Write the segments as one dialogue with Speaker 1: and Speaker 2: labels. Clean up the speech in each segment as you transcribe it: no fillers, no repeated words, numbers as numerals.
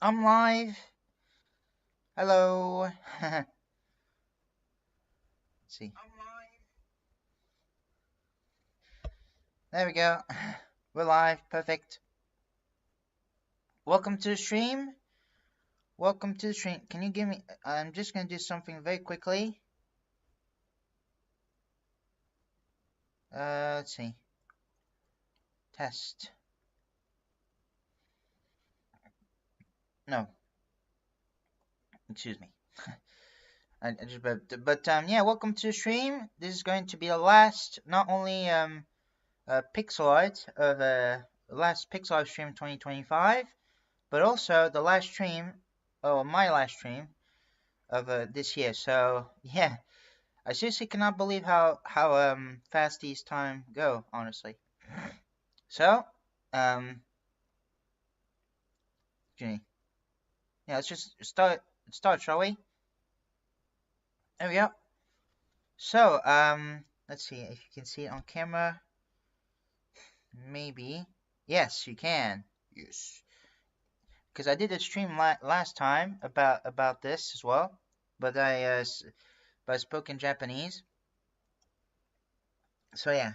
Speaker 1: I'm live. Hello. Let's see. There we go. We're live. Perfect. Welcome to the stream. Welcome to the stream. Can you give me... I'm just going to do something very quickly. Let's see. Test. No. Excuse me. Yeah, welcome to the stream. This is going to be the last, not only pixel art of last pixel art stream 2025, but also the last stream, my last stream of this year. So yeah, I seriously cannot believe how fast these time go, honestly. So yeah, let's just start, shall we? There we go. So let's see if you can see it on camera. Maybe. Yes, you can. Yes. Because I did a stream last time about this as well, but I spoke in Japanese. So yeah,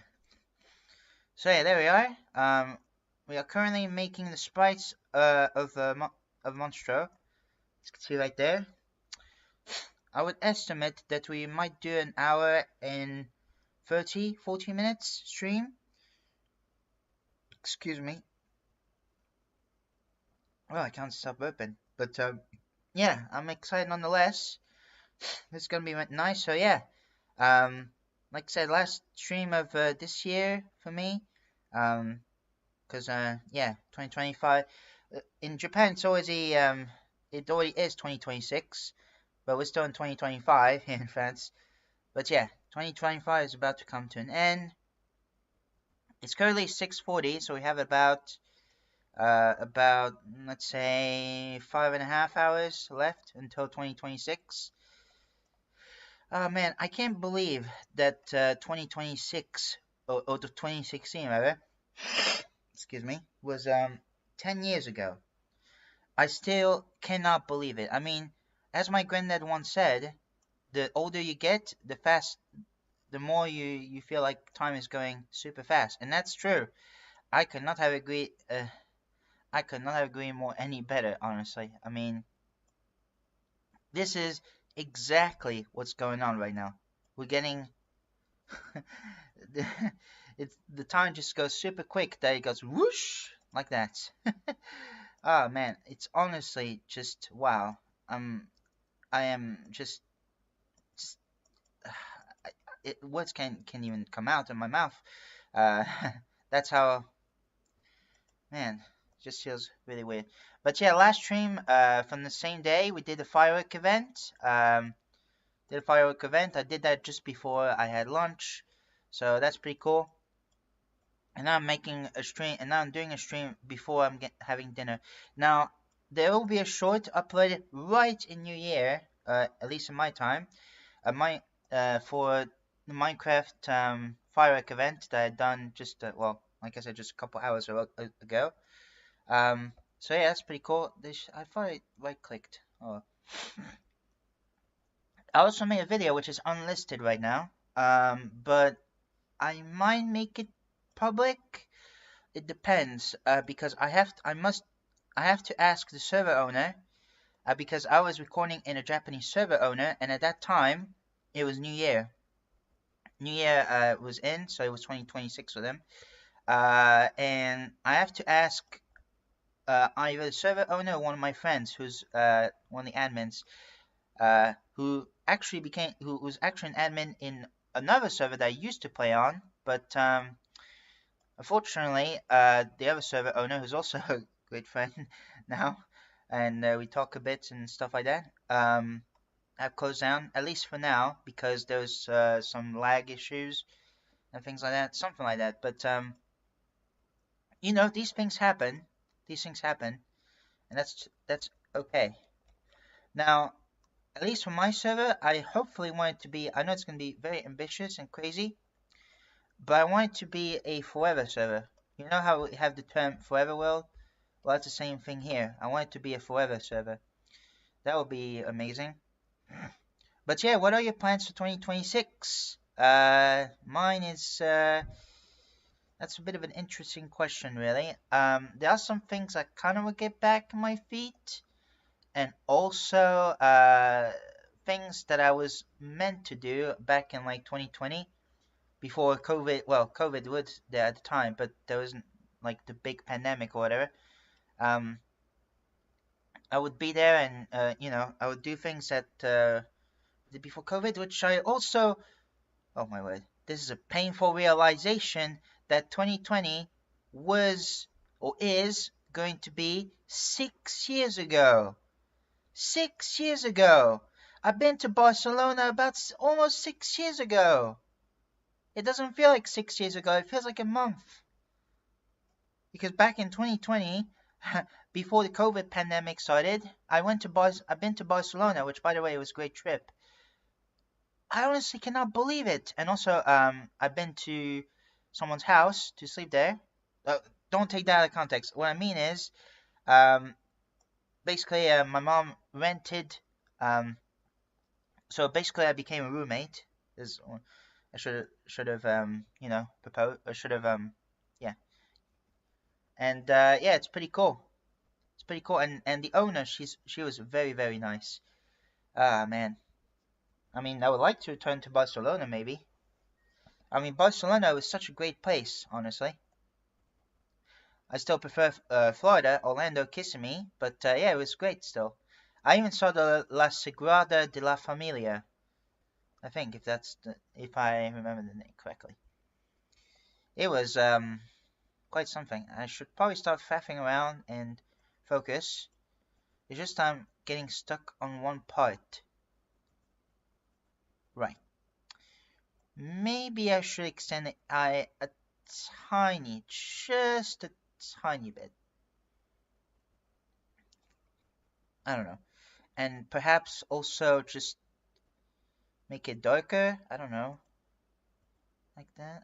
Speaker 1: there we are. We are currently making the sprites of Monstro. As you can see right there. I would estimate that we might do an hour and 40 minutes stream. Excuse me. Well, I can't stop open. But yeah, I'm excited nonetheless. This is gonna be nice. So yeah, like I said, last stream of this year for me. Because yeah, 2025 in Japan it's always it already is 2026, but we're still in 2025 here in France. But yeah, 2025 is about to come to an end. It's currently 6:40, so we have about let's say 5.5 hours left until 2026. Oh man, I can't believe that 2026 or 2016 rather, excuse me, was 10 years ago. I still cannot believe it. I mean, as my granddad once said, the older you get, the more you feel like time is going super fast, and that's true. I could not have agreed. I could not have agreed more any better, honestly. I mean, this is exactly what's going on right now. We're getting the time just goes super quick. That it goes whoosh like that. Oh man, it's honestly just wow. I am just words can't even come out of my mouth. That's how, man, just feels really weird. But yeah, last stream from the same day we did a firework event. I did that just before I had lunch, so that's pretty cool. And now I'm making a stream, and now I'm doing a stream before I'm having dinner. Now there will be a short uploaded right in New Year, at least in my time. For the Minecraft firework event that I had done just well, like I said, just a couple hours ago. So yeah, that's pretty cool. I thought I right clicked. Oh. I also made a video which is unlisted right now. But I might make it public. It depends. Because I have to ask the server owner. Because I was recording in a Japanese server owner, and at that time it was New Year. New Year was in, so it was 2026 for them. And I have to ask either the server owner or one of my friends, who's one of the admins, who was actually an admin in another server that I used to play on, but unfortunately, the other server owner, who's also a great friend now, and we talk a bit and stuff like that, have closed down, at least for now, because there was some lag issues and things like that, something like that. But you know, these things happen, and that's okay. Now, at least for my server, I hopefully want it to be, I know it's going to be very ambitious and crazy, but I want it to be a forever server. You know how we have the term forever world? Well, that's the same thing here. I want it to be a forever server. That would be amazing. But yeah, what are your plans for 2026? Mine is that's a bit of an interesting question, really. There are some things I kind of would get back on my feet, and also things that I was meant to do back in like 2020 before COVID. Well, COVID was there at the time, but there wasn't like the big pandemic or whatever. Um, I would be there, and I would do things that did before COVID, which I also. Oh my word! This is a painful realization that 2020 was or is going to be 6 years ago. 6 years ago. I've been to Barcelona about almost 6 years ago. It doesn't feel like 6 years ago. It feels like a month. Because back in 2020, before the COVID pandemic started, I've been to Barcelona, which by the way was a great trip. I honestly cannot believe it. And also, I've been to someone's house to sleep there. Don't take that out of context. What I mean is, basically, my mom rented. So basically, I became a roommate. I should have proposed. I should have yeah. And yeah, it's pretty cool. It's pretty cool. And the owner, she was very very nice. Ah man. I mean, I would like to return to Barcelona, maybe. I mean, Barcelona was such a great place, honestly. I still prefer Florida, Orlando, Kissimmee, but yeah, it was great still. I even saw the La Sagrada de la Familia. I think if I remember the name correctly. It was quite something. I should probably start faffing around and focus. It's just I'm getting stuck on one part. Right. Maybe I should extend the eye a just a tiny bit. I don't know. And perhaps also just make it darker. I don't know. Like that.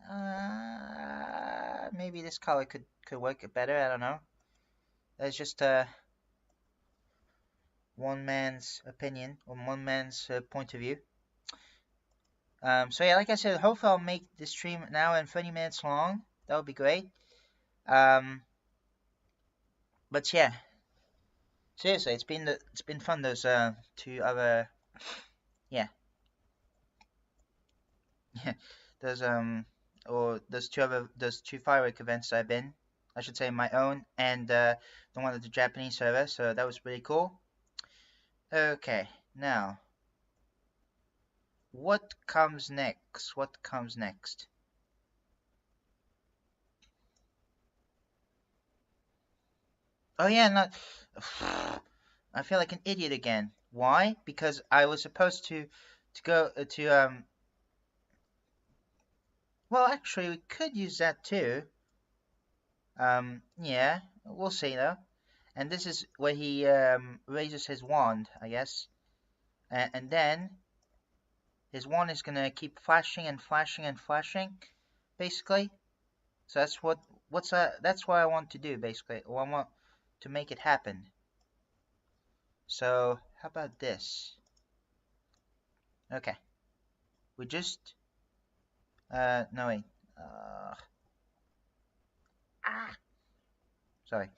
Speaker 1: Maybe this color could work better. I don't know. That's just one man's opinion or one man's point of view. So yeah, like I said, hopefully I'll make this stream an hour and 30 minutes long. That would be great. But yeah, seriously, it's been fun. Those two other, yeah, those those two firework events I've been. I should say my own and the one at the Japanese server. So that was really cool. Okay, now. What comes next? What comes next? Oh yeah, not. I feel like an idiot again. Why? Because I was supposed to go to Well, actually, we could use that too. Yeah, we'll see though. And this is where he raises his wand, I guess. And then his wand is gonna keep flashing and flashing and flashing, basically. So that's what I want to do, basically. Well, I want to make it happen. So how about this? Okay, we just no wait. Sorry.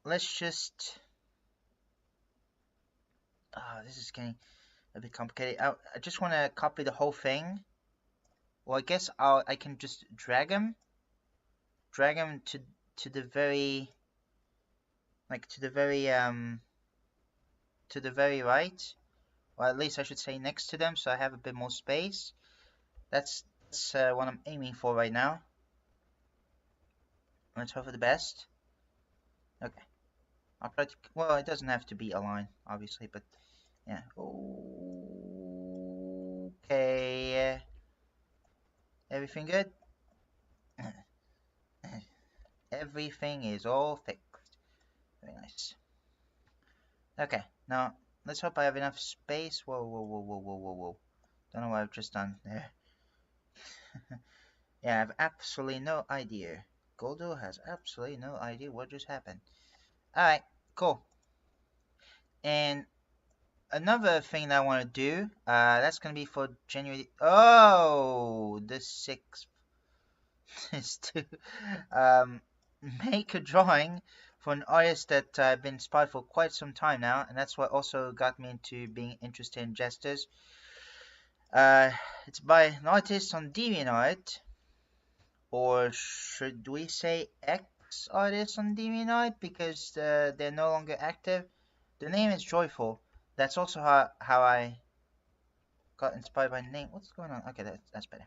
Speaker 1: Let's just. This is getting a bit complicated. I just want to copy the whole thing. Well, I guess I can just drag him to the very to the very right, or at least I should say next to them, so I have a bit more space. That's what I'm aiming for right now. Let's hope for the best. Okay. I'll try to. Well, it doesn't have to be a line, obviously, but yeah. Okay. Everything good? Everything is all fixed. Very nice. Okay, now let's hope I have enough space. Whoa, whoa, whoa, whoa, whoa, whoa, whoa. Don't know what I've just done there. Yeah, I have absolutely no idea. Goldo has absolutely no idea what just happened. Alright, cool. And another thing that I want to do, that's going to be for January. Oh, the 6th is to make a drawing for an artist that I've been inspired for quite some time now. And that's what also got me into being interested in gestures. It's by an artist on DeviantArt. Or should we say ex-artist on DeviantArt because they're no longer active? The name is Joyful. That's also how I got inspired by the name. What's going on? Okay, that's better.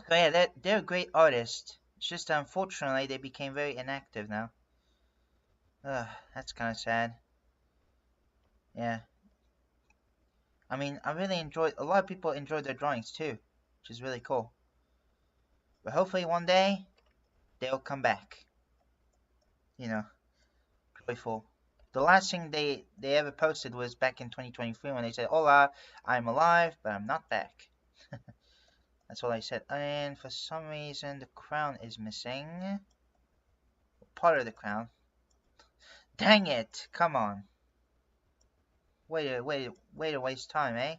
Speaker 1: So yeah, they're a great artist. It's just unfortunately they became very inactive now. That's kind of sad. Yeah. I mean, I really enjoyed. A lot of people enjoyed their drawings too, which is really cool. But hopefully one day they'll come back. You know, Joyful. The last thing they ever posted was back in 2023 when they said, "Hola, I'm alive, but I'm not back." That's all I said. And for some reason, the crown is missing. Part of the crown. Dang it! Come on. Way to waste time, eh?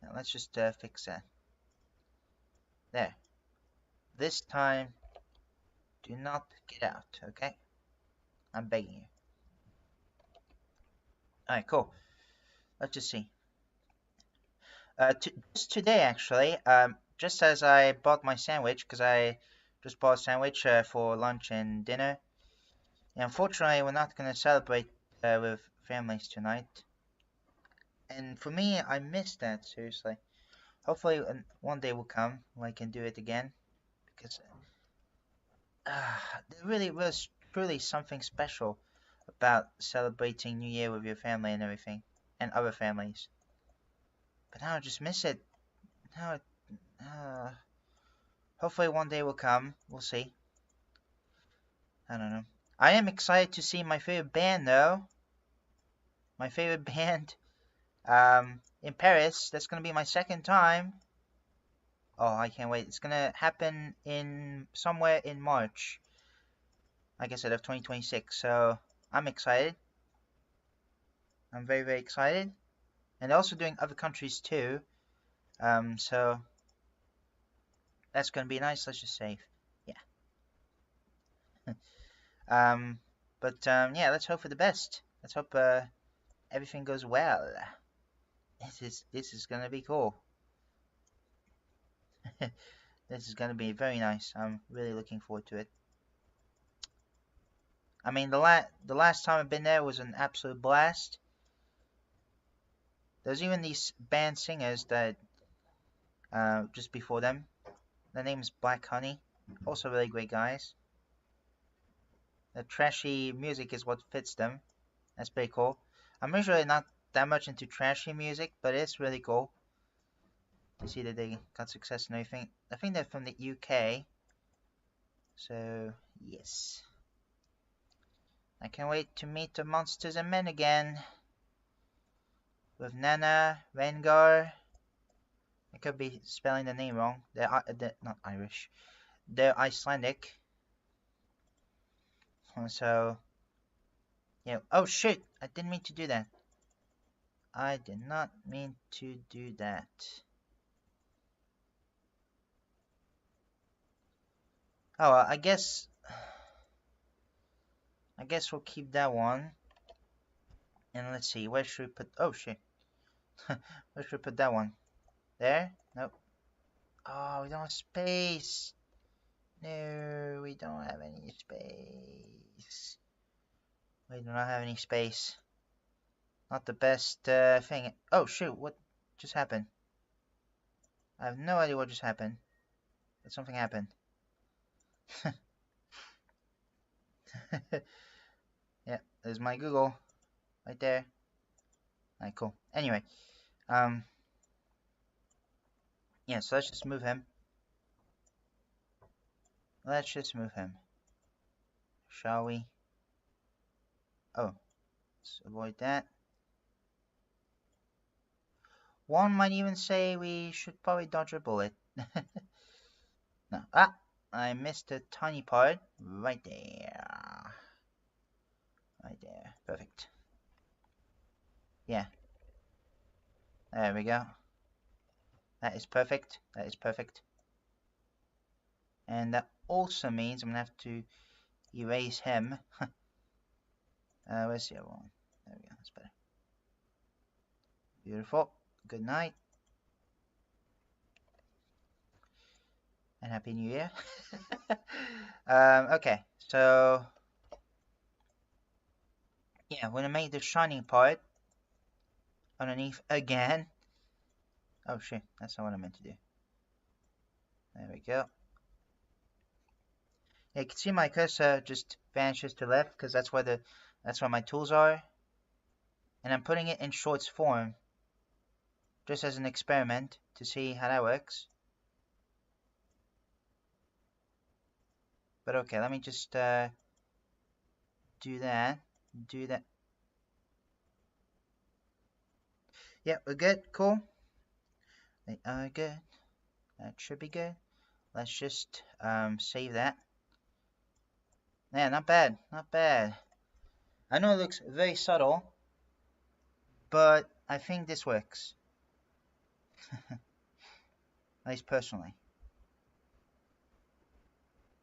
Speaker 1: Now let's just fix that. There. This time, do not get out, okay? I'm begging you. Alright, cool. Let's just see. Just today, actually, just as I bought my sandwich, because I just bought a sandwich for lunch and dinner. And unfortunately, we're not going to celebrate with families tonight. And for me, I miss that, seriously. Hopefully, one day will come when I can do it again. Because there really was truly something special about celebrating New Year with your family and everything. And other families. But now I just miss it. Now, hopefully one day will come. We'll see. I don't know. I am excited to see my favorite band, though. My favorite band, in Paris. That's gonna be my second time. Oh, I can't wait. It's gonna happen in somewhere in March. Like I said, of 2026. So I'm excited. I'm very, very excited. And they're also doing other countries too. So that's gonna be nice. Let's just say, yeah. Yeah. Let's hope for the best. Let's hope everything goes well. This is gonna be cool. This is gonna be very nice. I'm really looking forward to it. I mean, the last time I've been there was an absolute blast. There's even these band singers that just before them. Their name is Black Honey. Also really great guys. The trashy music is what fits them. That's pretty cool. I'm usually not that much into trashy music, but it's really cool to see that they got success and everything. I think they're from the UK. So, yes. I can't wait to meet the monsters and men again. With Nana, Rengar. I could be spelling the name wrong. They're not Irish. They're Icelandic. So, yeah. Oh shit! I didn't mean to do that. I did not mean to do that. Oh, well, I guess we'll keep that one. And let's see, where should we put? Oh shit! Where should we put that one? There? Nope. Oh, we don't have space. No, we don't have any space. We do not have any space. Not the best thing. Oh shoot! What just happened? I have no idea what just happened. But something happened. Yeah, there's my Google right there. Alright, cool. Anyway, yeah, so let's just move him. Let's just move him. Shall we? Oh, let's avoid that. One might even say we should probably dodge a bullet. No. I missed a tiny part right there. Right there. Perfect. Yeah. There we go. That is perfect. That is perfect. And that also means I'm going to have to erase him. Where's the other one? There we go. That's better. Beautiful. Good night. And Happy New Year. Okay, so yeah, I'm gonna make the shining part underneath again. Oh shit, that's not what I meant to do. There we go. Yeah, you can see my cursor just vanishes to left because that's where my tools are. And I'm putting it in shorts form just as an experiment to see how that works. But okay, let me just do that. Yeah, we're good. Cool. They are good. That should be good. Let's just save that. Yeah, not bad. Not bad. I know it looks very subtle, but I think this works. At least personally.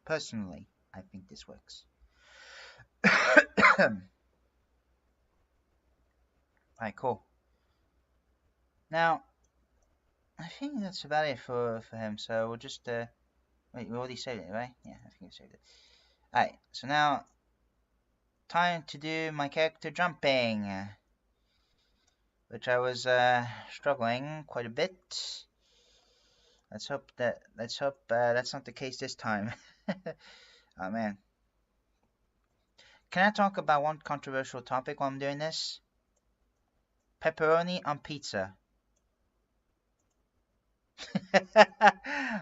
Speaker 1: Personally, I think this works. Alright, cool. Now, I think that's about it for him, so we'll just, wait, we already saved it, right? Yeah, I think we saved it. Alright, so now, time to do my character jumping, which I was, struggling quite a bit. Let's hope that's not the case this time. Oh man. Can I talk about one controversial topic while I'm doing this? Pepperoni on pizza.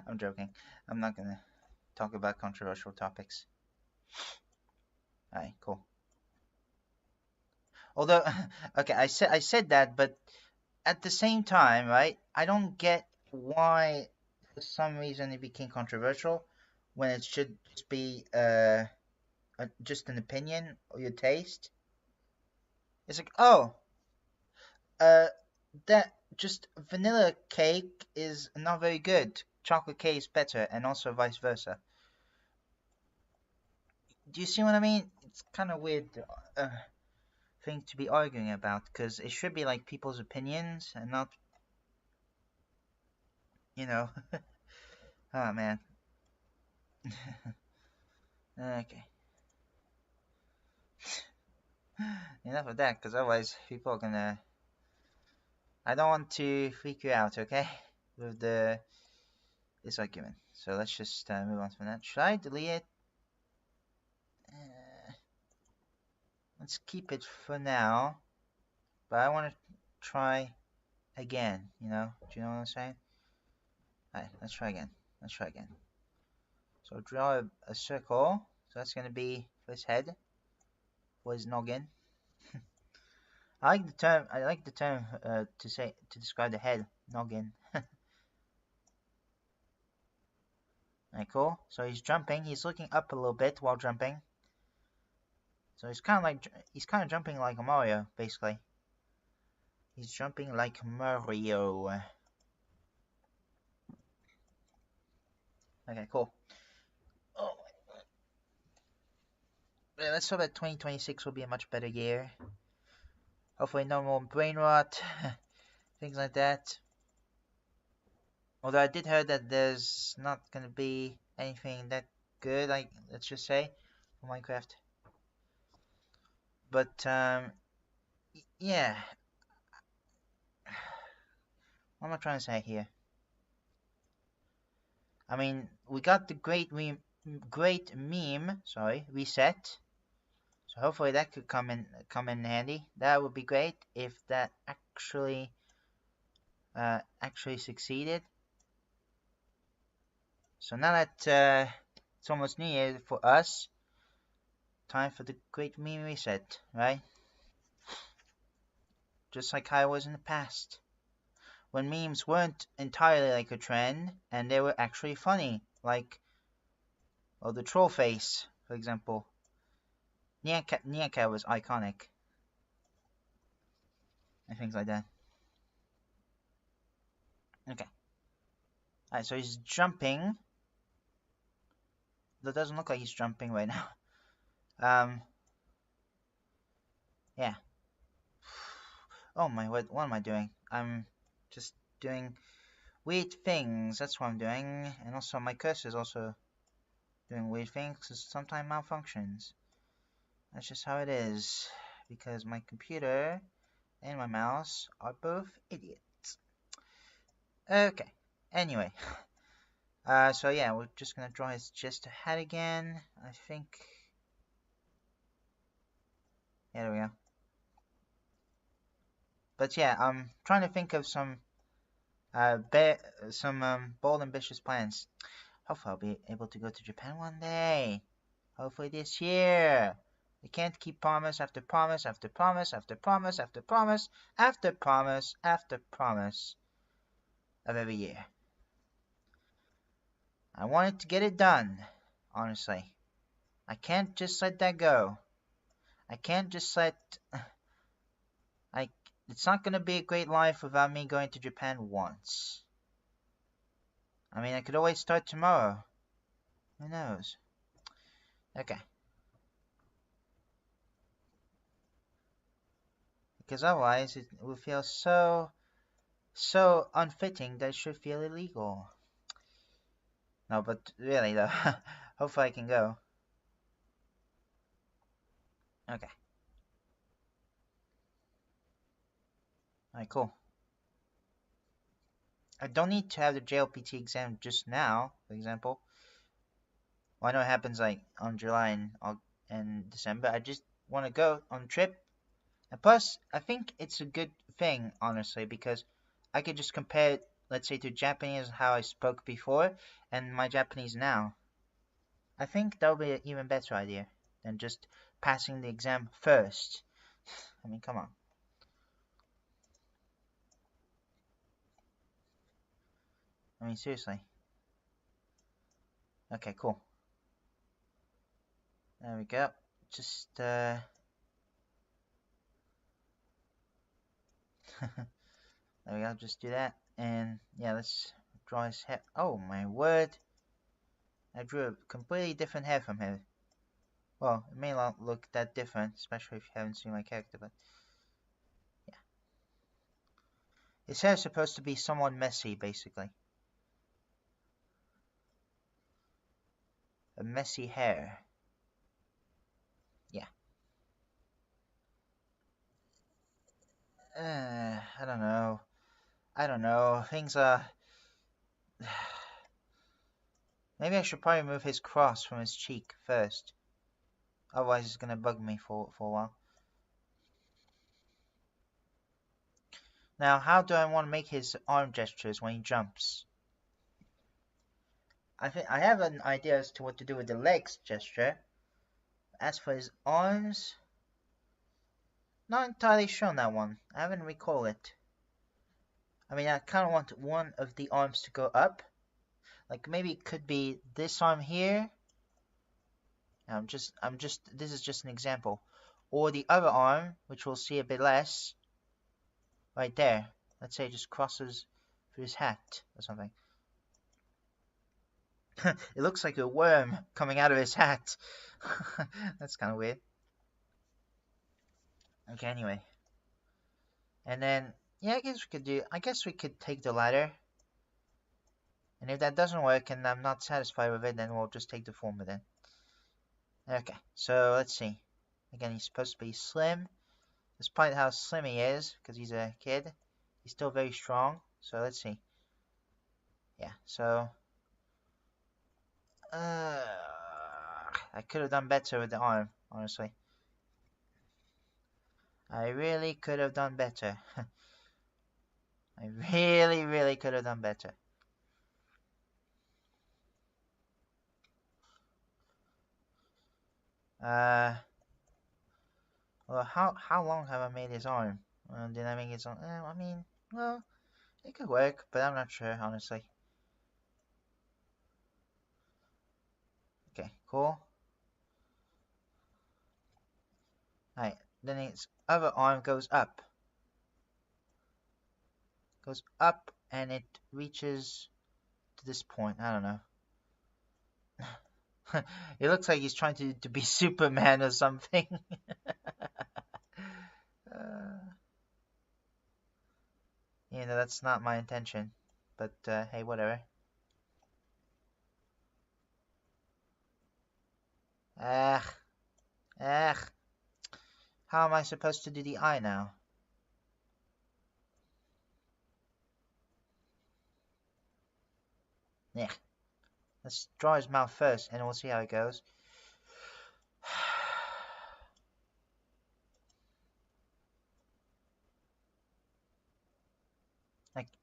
Speaker 1: I'm joking. I'm not gonna talk about controversial topics. Alright, cool. Although, okay, I said that, but at the same time, right? I don't get why, for some reason, it became controversial when it should just be just an opinion or your taste. It's like, oh, that just vanilla cake is not very good. Chocolate cake is better, and also vice versa. Do you see what I mean? It's kind of weird thing to be arguing about, because it should be like people's opinions and not, you know. Oh man. Okay. Enough of that, because otherwise people are gonna. I don't want to freak you out, okay? With this argument. So let's just move on from that. Should I delete it? Let's keep it for now. But I want to try again, you know? Do you know what I'm saying? Alright, let's try again. Let's try again. So draw a circle. So that's going to be for his head. For his noggin. I like the term to describe the head, noggin. Alright, cool. So he's jumping. He's looking up a little bit while jumping. So he's kind of jumping like a Mario, basically. He's jumping like Mario. Okay, cool. Oh. Yeah, let's hope that 2026 will be a much better year. Hopefully no more brain rot, things like that. Although I did hear that there's not gonna be anything that good, like, let's just say, for Minecraft. But yeah. What am I trying to say here? I mean, we got the great meme, reset. So hopefully that could come in handy. That would be great if that actually succeeded. So now that it's almost New Year for us, time for the great meme reset, right? Just like I was in the past, when memes weren't entirely like a trend and they were actually funny. like, or the troll face, for example. Nya was iconic. And things like that. Okay. Alright, so he's jumping. That doesn't look like he's jumping right now. Yeah. Oh my, what am I doing? I'm just doing weird things. That's what I'm doing. And also my cursor is also doing weird things because sometimes malfunctions. That's just how it is. Because my computer and my mouse are both idiots. Okay. Anyway. So yeah, we're just gonna draw his just head again. I think. Yeah, there we go. But yeah, I'm trying to think of some bold, ambitious plans. Hopefully, I'll be able to go to Japan one day. Hopefully this year. We can't keep promise after promise after promise after promise after promise after promise after promise of every year. I wanted to get it done, honestly. I can't just let that go. I can't just let... It's not going to be a great life without me going to Japan once. I mean, I could always start tomorrow. Who knows? Okay. Because otherwise, it will feel so unfitting that it should feel illegal. No, but really though, hopefully I can go. Okay. Alright, cool. I don't need to have the JLPT exam just now, for example. Well, I know it happens like on July and December. I just want to go on a trip. And plus, I think it's a good thing, honestly, because I could just compare it, let's say, to Japanese, how I spoke before, and my Japanese now. I think that would be an even better idea than just passing the exam first. I mean, come on. I mean, seriously. Okay, cool. There we go. Just, there we go, just do that. And, yeah, let's draw his head. Oh, my word. I drew a completely different hair from him. Well, it may not look that different, especially if you haven't seen my character, but... yeah. His hair is supposed to be somewhat messy, basically. A messy hair. Yeah. I don't know. I don't know. Things are... Maybe I should probably move his cross from his cheek first. Otherwise it's gonna bug me for a while. Now, how do I want to make his arm gestures when he jumps? I think I have an idea as to what to do with the legs gesture. As for his arms... not entirely sure on that one. I haven't recalled it. I mean, I kind of want one of the arms to go up. Like, maybe it could be this arm here. This is just an example. Or the other arm, which we'll see a bit less. Right there. Let's say it just crosses through his hat or something. It looks like a worm coming out of his hat. That's kind of weird. Okay, anyway. And then, yeah, I guess we could take the ladder. And if that doesn't work and I'm not satisfied with it, then we'll just take the former then. Okay, so let's see. Again, he's supposed to be slim. Despite how slim he is, because he's a kid, he's still very strong. So let's see. Yeah, so... I could have done better with the arm, honestly. I really could have done better. I really could have done better. Well, how long have I made his arm? Did I make his arm? I mean, well, it could work, but I'm not sure, honestly. Okay, cool. Alright, then its other arm goes up. Goes up and it reaches to this point. I don't know. It looks like he's trying to be Superman or something. You know, that's not my intention. But, hey, whatever. Ugh. How am I supposed to do the eye now? Yeah. Let's draw his mouth first, and we'll see how it goes.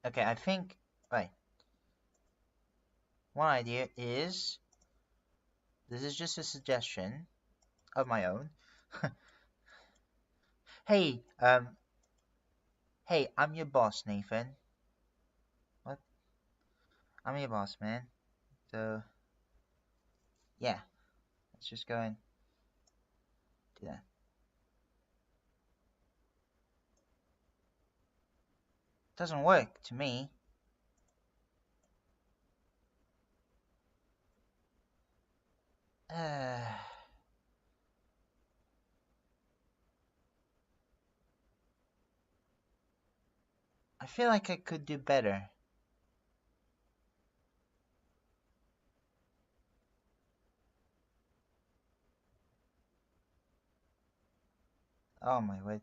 Speaker 1: Okay, I think... Right. One idea is... This is just a suggestion of my own. Hey, hey, I'm your boss, Nathan. What? I'm your boss, man. So... Yeah. Let's just go and do that. Doesn't work to me. I feel like I could do better. Oh my word.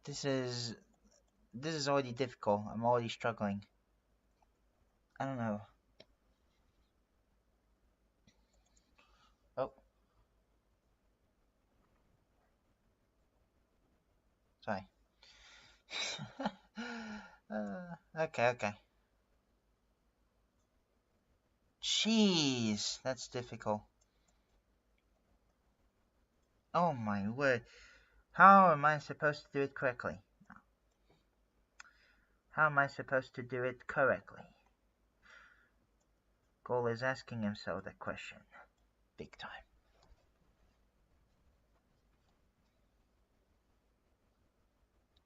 Speaker 1: This is already difficult. I'm already struggling. I don't know. Oh. Sorry. Okay. Jeez, that's difficult. Oh my word. How am I supposed to do it correctly? How am I supposed to do it correctly? Cole is asking himself that question. Big time.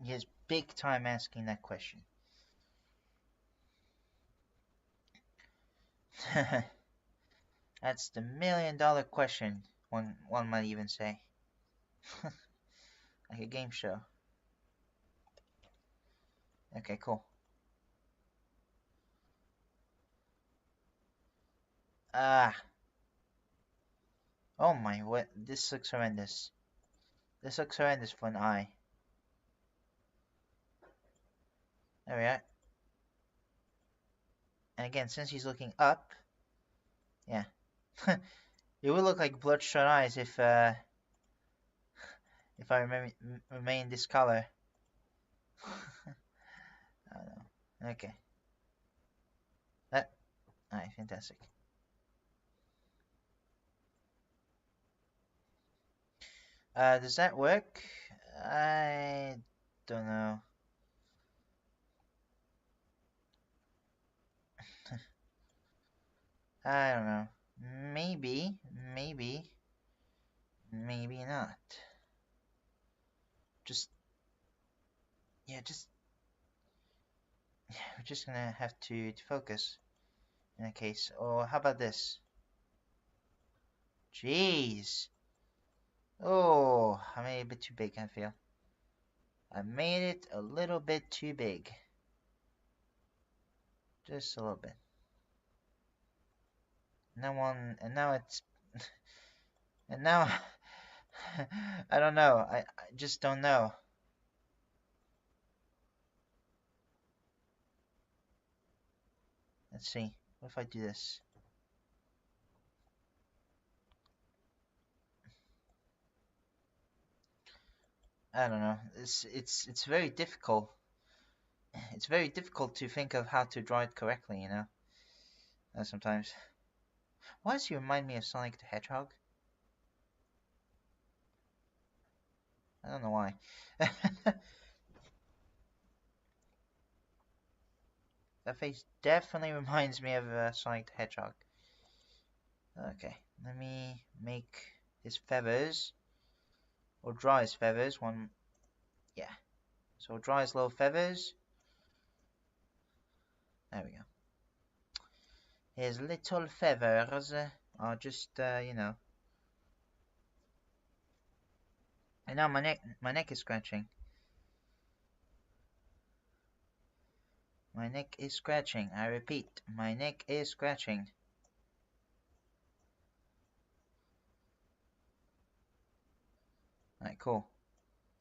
Speaker 1: He is big time asking that question. That's the $1 million question, one might even say. Like a game show. Okay, cool. Oh my, what? This looks horrendous. This looks horrendous for an eye. There we are. And again, since he's looking up, yeah. It would look like bloodshot eyes if I remain this color. I don't know. Okay. Alright, fantastic. Does that work? I don't know. I don't know. Maybe not. We're just gonna have to focus in that case. Or how about this? Jeez. Oh, I made it a bit too big, I feel. I made it a little bit too big. Just a little bit. And now it's... And now... I don't know. I just don't know. Let's see. What if I do this? I don't know. It's very difficult. It's very difficult to think of how to draw it correctly, you know? Sometimes. Why does he remind me of Sonic the Hedgehog? I don't know why. That face definitely reminds me of Sonic the Hedgehog. Okay, let me make his feathers, or draw his feathers. One, yeah. So draw his little feathers. There we go. His little feathers are just, you know. And now my neck is scratching. My neck is scratching. I repeat, my neck is scratching. Alright, cool.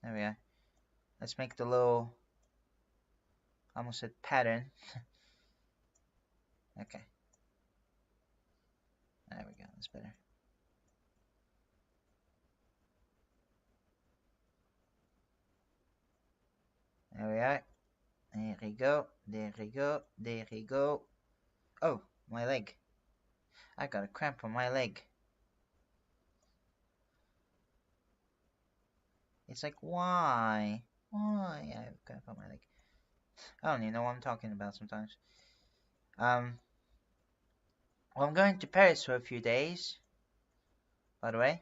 Speaker 1: There we are. Let's make the little, I almost said pattern. Okay. There we go, that's better. There we are. There we go, there we go, there we go. Oh, my leg. I got a cramp on my leg. It's like, why? Why? I've got a cramp on my leg. I don't even know what I'm talking about sometimes. Well, I'm going to Paris for a few days. By the way.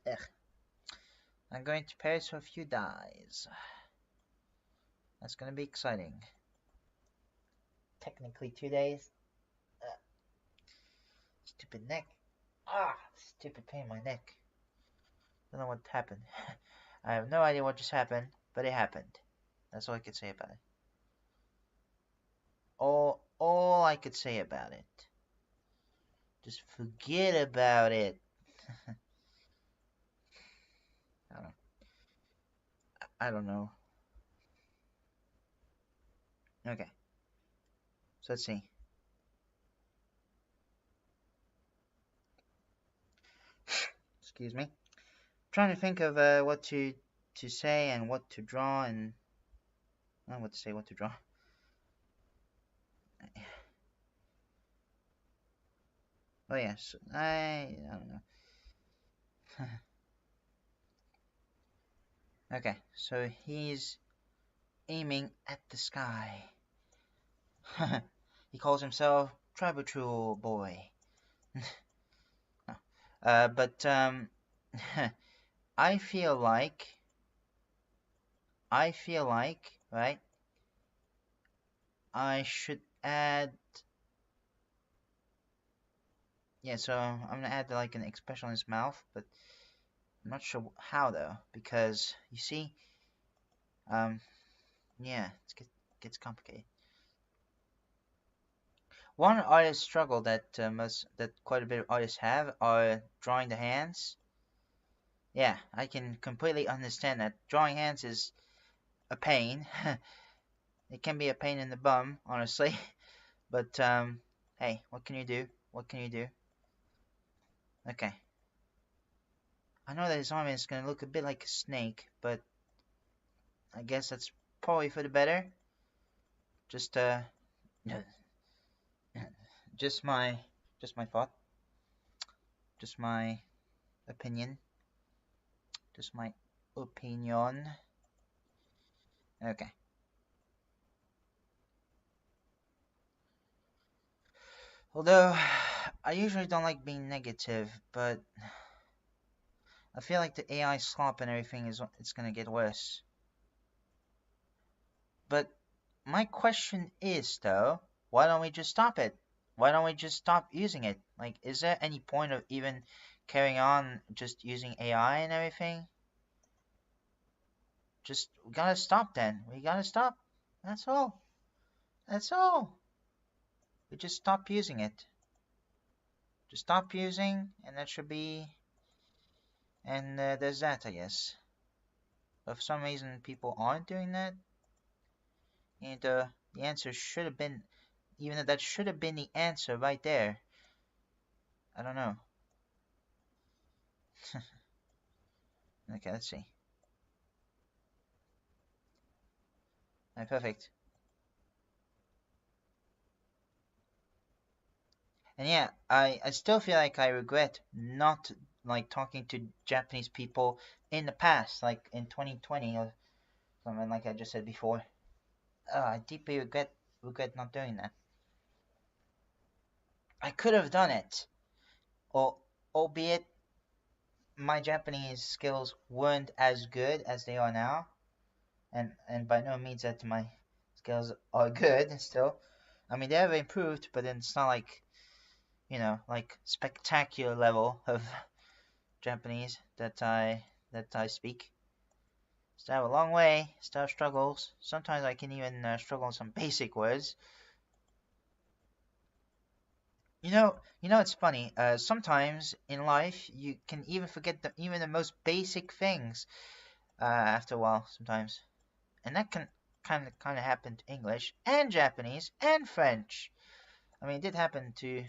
Speaker 1: Ugh. I'm going to Paris for a few days. That's gonna be exciting. Technically 2 days. Stupid neck. Stupid pain in my neck. Don't know what happened. I have no idea what just happened, but it happened. That's all I could say about it. All I could say about it. Just forget about it. I don't know. Okay. So let's see. Excuse me. I'm trying to think of what to say and what to draw and not what to say, what to draw. Oh yes, I don't know. Okay, so he's aiming at the sky. He calls himself Tribal Boy. But I feel like, right? I should add. Yeah, so I'm gonna add like an expression on his mouth, but I'm not sure how though, because you see, yeah, it gets complicated. One artist struggle that quite a bit of artists have are drawing the hands. Yeah, I can completely understand that. Drawing hands is a pain. It can be a pain in the bum, honestly. But hey, what can you do? What can you do? Okay. I know that his arm is gonna look a bit like a snake, but I guess that's probably for the better. Just just my thought. Just my opinion. Just my opinion. Okay. Although, I usually don't like being negative, but I feel like the AI slop and everything it's gonna get worse. But my question is, though, why don't we just stop it? Why don't we just stop using it? Like, is there any point of even carrying on just using AI and everything? Just, we gotta stop then. We gotta stop. That's all. That's all. We just stop using it. Just stop using, and that should be... And there's that, I guess. But for some reason, people aren't doing that. And the answer should have been... Even though that should have been the answer right there. I don't know. Okay, let's see. Alright, perfect. And yeah, I still feel like I regret not like talking to Japanese people in the past, like in 2020 or something like I just said before. I deeply regret not doing that. I could have done it. albeit my Japanese skills weren't as good as they are now, and by no means that my skills are good still. I mean, they have improved, but then it's not like, like spectacular level of Japanese that I speak. Still have a long way, still have struggles. Sometimes I can even struggle on some basic words. It's funny. Sometimes in life you can even forget even the most basic things after a while. Sometimes, and that can kind of happen to English and Japanese and French. I mean, it did happen to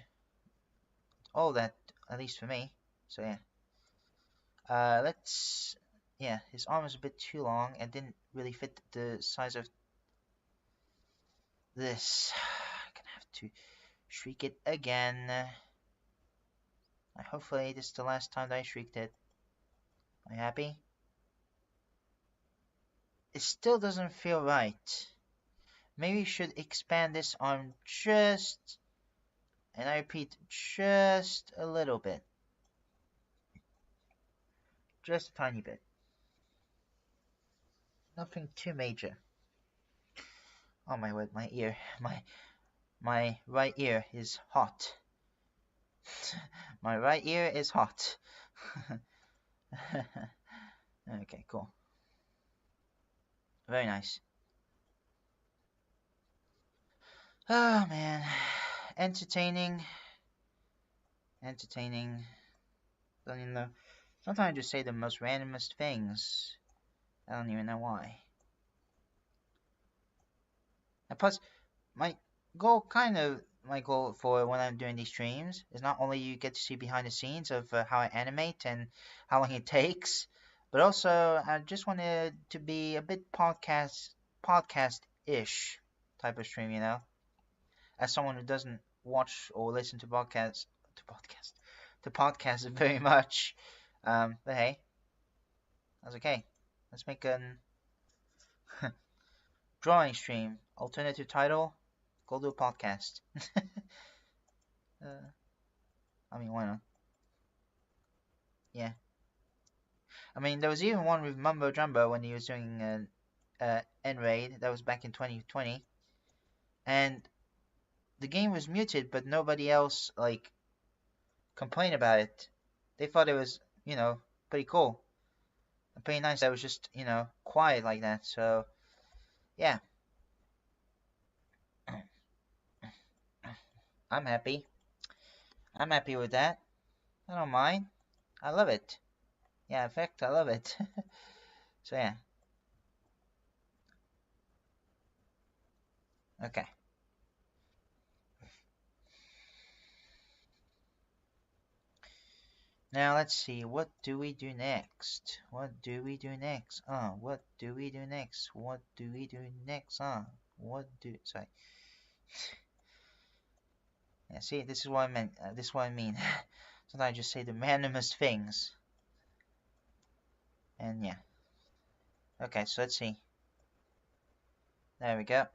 Speaker 1: all that, at least for me. So yeah. Yeah, his arm was a bit too long and didn't really fit the size of this. I'm gonna have to shriek it again. Hopefully this is the last time that I shrieked it. Are you happy? It still doesn't feel right. Maybe you should expand this arm just, and I repeat, just a little bit. Just a tiny bit. Nothing too major. Oh my word, my ear. My right ear is hot. My right ear is hot. Okay, cool. Very nice. Oh man. Entertaining. Don't even know. Sometimes I just say the most randomest things. I don't even know why. And plus, my goal for when I'm doing these streams is not only you get to see behind the scenes of how I animate and how long it takes, but also I just wanted to be a bit podcast-ish type of stream, as someone who doesn't watch or listen to podcasts very much. But hey, that's okay. Let's make a drawing stream. Alternative title: go do a podcast. I mean, why not? Yeah. I mean, there was even one with Mumbo Jumbo when he was doing N-Raid. That was back in 2020. And the game was muted, but nobody else, complained about it. They thought it was, pretty cool. And pretty nice that it was just, quiet like that. So, yeah. I'm happy. I'm happy with that. I don't mind. I love it. Yeah, in fact, I love it. So, yeah. Okay. Now, let's see. What do we do next? What do we do next? What do we do next? What do we do next? Sorry. Yeah, see, this is what I meant. This is what I mean. Sometimes I just say the randomest things. And yeah. Okay, so let's see. There we go.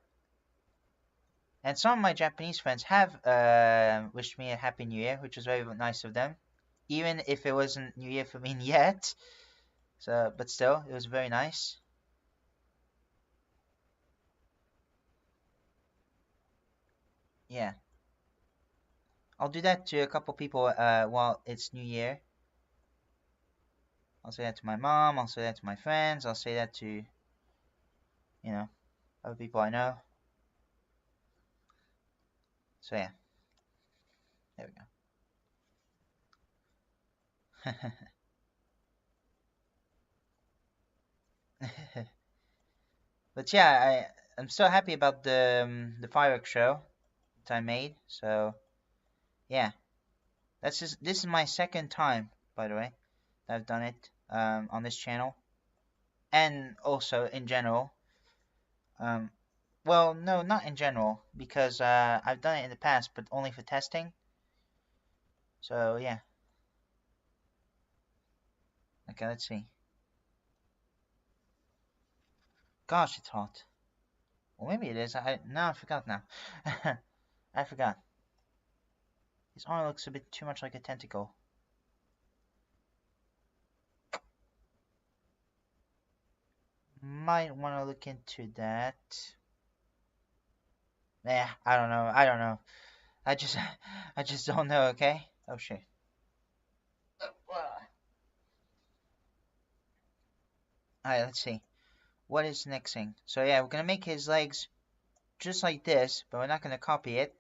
Speaker 1: And some of my Japanese friends have wished me a Happy New Year, which was very nice of them. Even if it wasn't New Year for me yet. So, but still, it was very nice. Yeah. I'll do that to a couple people while it's New Year. I'll say that to my mom, I'll say that to my friends, I'll say that to, other people I know. So yeah. There we go. But yeah, I'm so happy about the fireworks show that I made. So yeah, this is my second time, by the way, that I've done it on this channel, and also in general. Well, no, not in general, because I've done it in the past, but only for testing. So yeah. Okay, let's see. Gosh, it's hot. Well, maybe it is. I forgot now. I forgot. His arm looks a bit too much like a tentacle. might want to look into that. Yeah, I don't know. I don't know. I just don't know. Okay. Oh shit. Alright, let's see. What is the next thing? So yeah, we're gonna make his legs just like this, but we're not gonna copy it.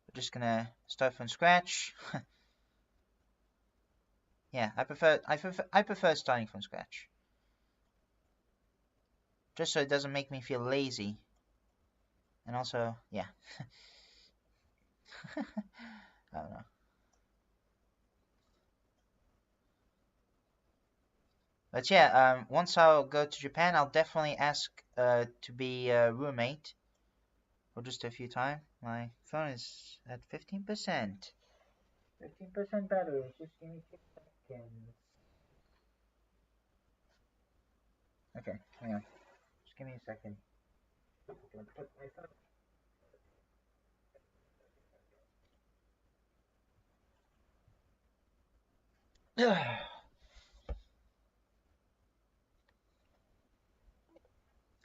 Speaker 1: We're just gonna start from scratch. Yeah, I prefer starting from scratch. Just so it doesn't make me feel lazy. And also, yeah. I don't know. But yeah, once I'll go to Japan, I'll definitely ask to be a roommate for just a few times. My phone is at 15%. 15% battery. Just give me 6 seconds. Okay, hang on. Just give me a second. I'm gonna put my phone.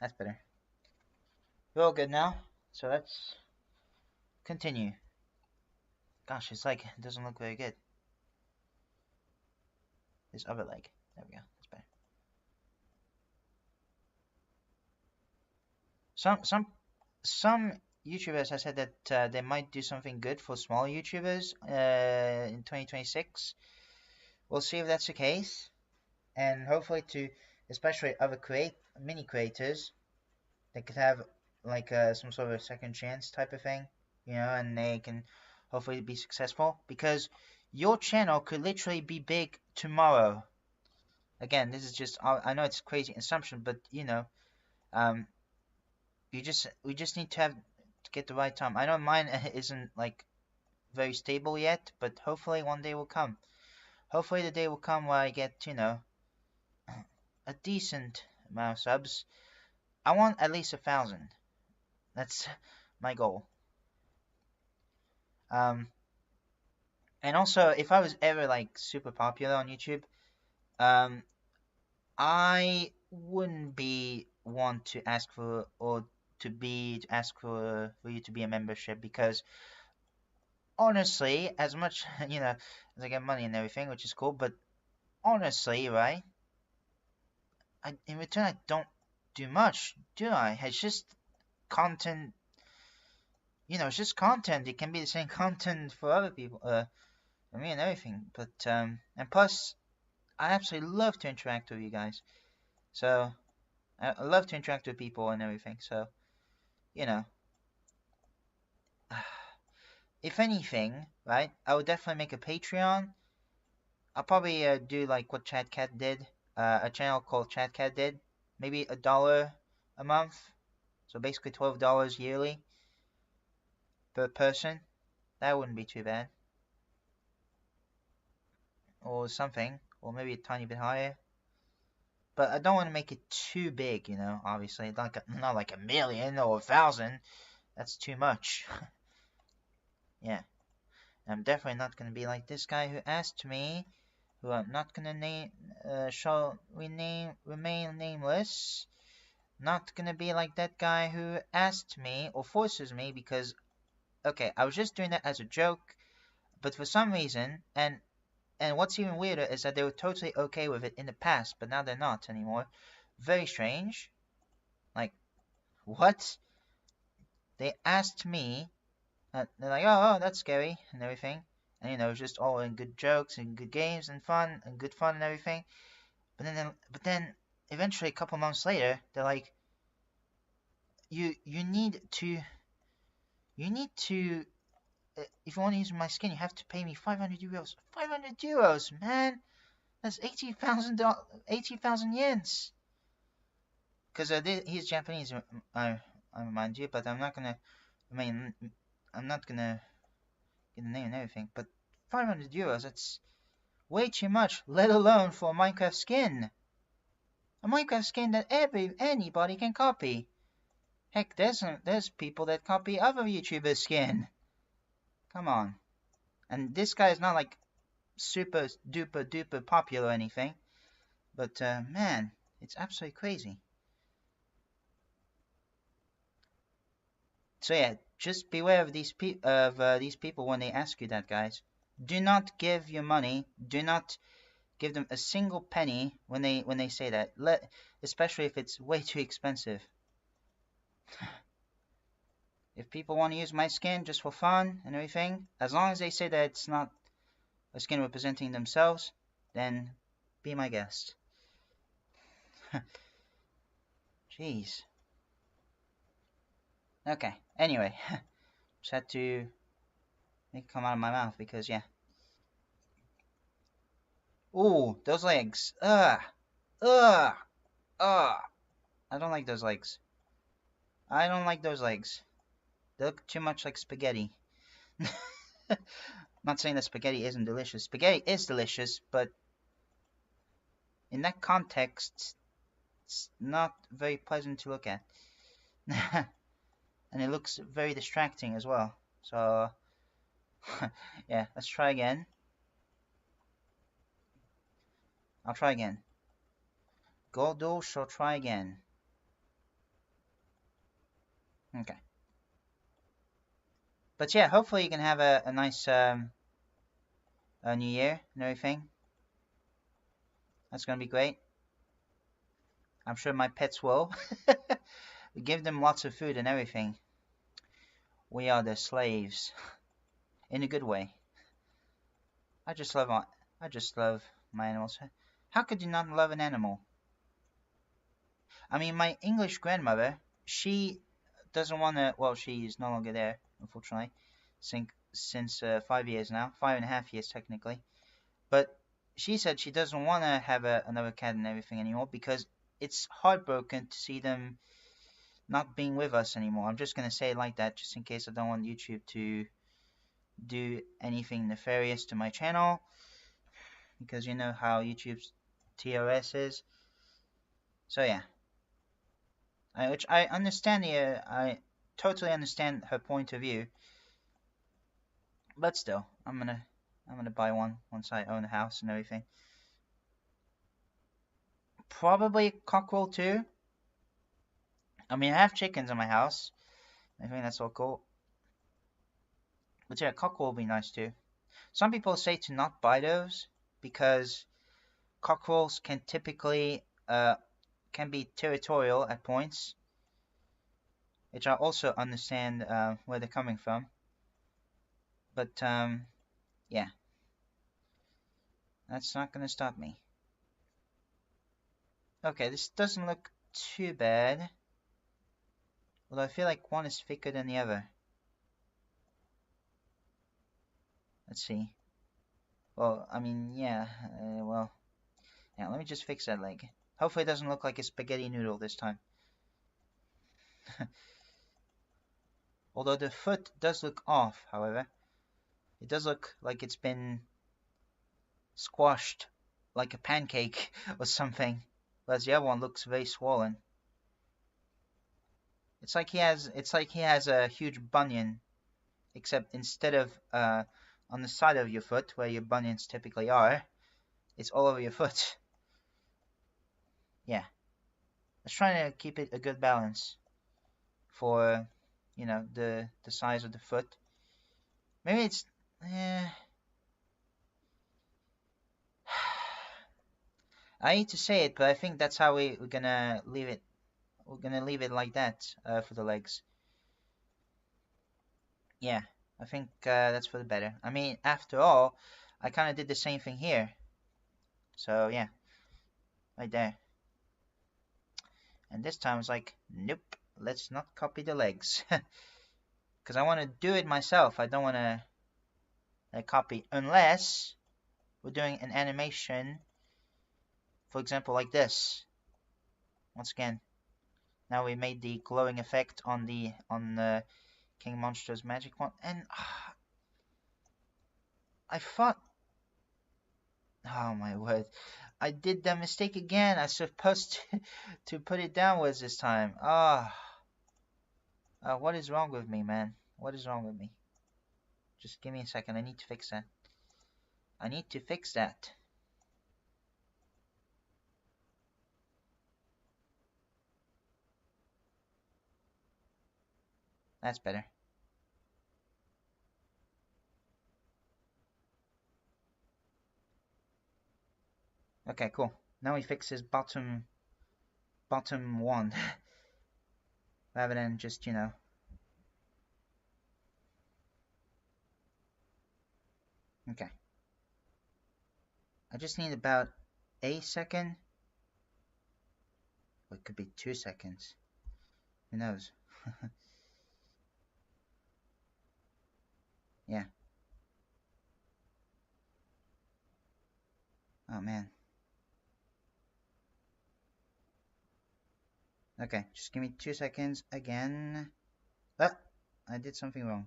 Speaker 1: That's better. We're all good now, so let's continue. Gosh, it's like, it doesn't look very good. This other leg. There we go. That's better. Some YouTubers have said that they might do something good for small YouTubers in 2026. We'll see if that's the case, and hopefully to especially other mini creators, they could have like some sort of a second chance type of thing, you know, and they can hopefully be successful, because your channel could literally be big tomorrow. Again, this is just, I know it's a crazy assumption, but you know, we just need to get the right time. I know mine isn't like very stable yet, but hopefully one day will come. Hopefully the day will come where I get, you know, a decent amount of subs. I want at least 1,000. That's my goal. And also, if I was ever like super popular on YouTube, I wouldn't be want to ask for ask for you to be a membership, because honestly, as much you know as I get money and everything, which is cool, but honestly, right? In return, I don't do much, do I? It's just content. You know, it's just content. It can be the same content for other people, for me and everything. But and plus, I absolutely love to interact with you guys. So I love to interact with people and everything. So, you know, if anything, right, I would definitely make a Patreon. I'll probably do like what Chad Cat did, a channel called Chad Cat did, maybe $1 a month, so basically $12 yearly per person. That wouldn't be too bad, or something, or maybe a tiny bit higher. But I don't want to make it too big, you know. Obviously, not like 1,000,000 or 1,000. That's too much. Yeah, I'm definitely not gonna be like this guy who asked me, who I'm not gonna remain nameless. Not gonna be like that guy who asked me or forces me, because okay, I was just doing that as a joke, but for some reason, and what's even weirder is that they were totally okay with it in the past, but now they're not anymore. Very strange. Like, what? They asked me, they're like, oh, that's scary and everything, and you know, just all in good jokes and good games and fun and good fun and everything. But then eventually, a couple months later, they're like, you need to if you want to use my skin, you have to pay me 500 euros. 500 euros, man. That's 80,000 yens. Because he's Japanese, I remind you, but I'm not gonna get the name and everything. But 500 euros, that's way too much, let alone for a Minecraft skin. A Minecraft skin that anybody can copy. Heck, there's people that copy other YouTubers' skin. Come on. And this guy is not like super duper duper popular or anything. But man, it's absolutely crazy. So yeah, just beware of these people when they ask you that, guys. Do not give your money. Do not give them a single penny when they say that. Especially if it's way too expensive. If people want to use my skin just for fun and everything, as long as they say that it's not a skin representing themselves, then be my guest. Jeez. Okay, anyway. Just had to make it come out of my mouth because, yeah. Ooh, those legs. Ugh. Ugh. Ugh. I don't like those legs. I don't like those legs. They look too much like spaghetti. Not saying that spaghetti isn't delicious. Spaghetti is delicious, but in that context, it's not very pleasant to look at. And it looks very distracting as well. So, yeah, let's try again. I'll try again. Gordo shall try again. Okay. But yeah, hopefully you can have a nice a new year and everything. That's gonna be great. I'm sure my pets will. We give them lots of food and everything. We are their slaves. In a good way. I just love my animals. How could you not love an animal? I mean, my English grandmother, she doesn't want to, well, she's no longer there, unfortunately, since 5 years now, 5.5 years technically, but she said she doesn't want to have another cat and everything anymore because it's heartbroken to see them not being with us anymore. I'm just going to say it like that just in case I don't want YouTube to do anything nefarious to my channel, because you know how YouTube's TOS is. So yeah. Which I understand here, I totally understand her point of view, but still, I'm gonna buy one once I own a house and everything. Probably cockerel too. I mean, I have chickens in my house. I think that's all cool. But yeah, cockerel will be nice too. Some people say to not buy those because cockerels can typically can be territorial at points, which I also understand where they're coming from. But yeah, that's not gonna stop me. Okay, this doesn't look too bad, although I feel like one is thicker than the other. Let's see. Well, I mean, yeah, well, yeah, let me just fix that leg. Hopefully it doesn't look like a spaghetti noodle this time. Although the foot does look off, however. It does look like it's been squashed like a pancake or something, whereas the other one looks very swollen. It's like he has a huge bunion, except instead of on the side of your foot where your bunions typically are, it's all over your foot. Yeah, let's try to keep it a good balance for, you know, the size of the foot. Maybe it's I hate to say it, but I think that's how we're gonna leave it. We're gonna leave it like that for the legs. Yeah, I think that's for the better. I mean, after all, I kind of did the same thing here. So yeah, right there. And this time it's like, nope, let's not copy the legs. Because I want to do it myself. I don't want to copy unless we're doing an animation, for example, like this. Once again, now we made the glowing effect on the King Monster's magic wand, and I thought, oh my word, I did that mistake again. I was supposed to put it downwards this time. What is wrong with me, man? What is wrong with me? Just give me a second. I need to fix that. I need to fix that. That's better. Okay, cool. Now we fix his bottom one. Rather than just, you know. Okay. I just need about a second. Or it could be 2 seconds. Who knows? Yeah. Oh man. Okay, just give me 2 seconds again. Ah, I did something wrong.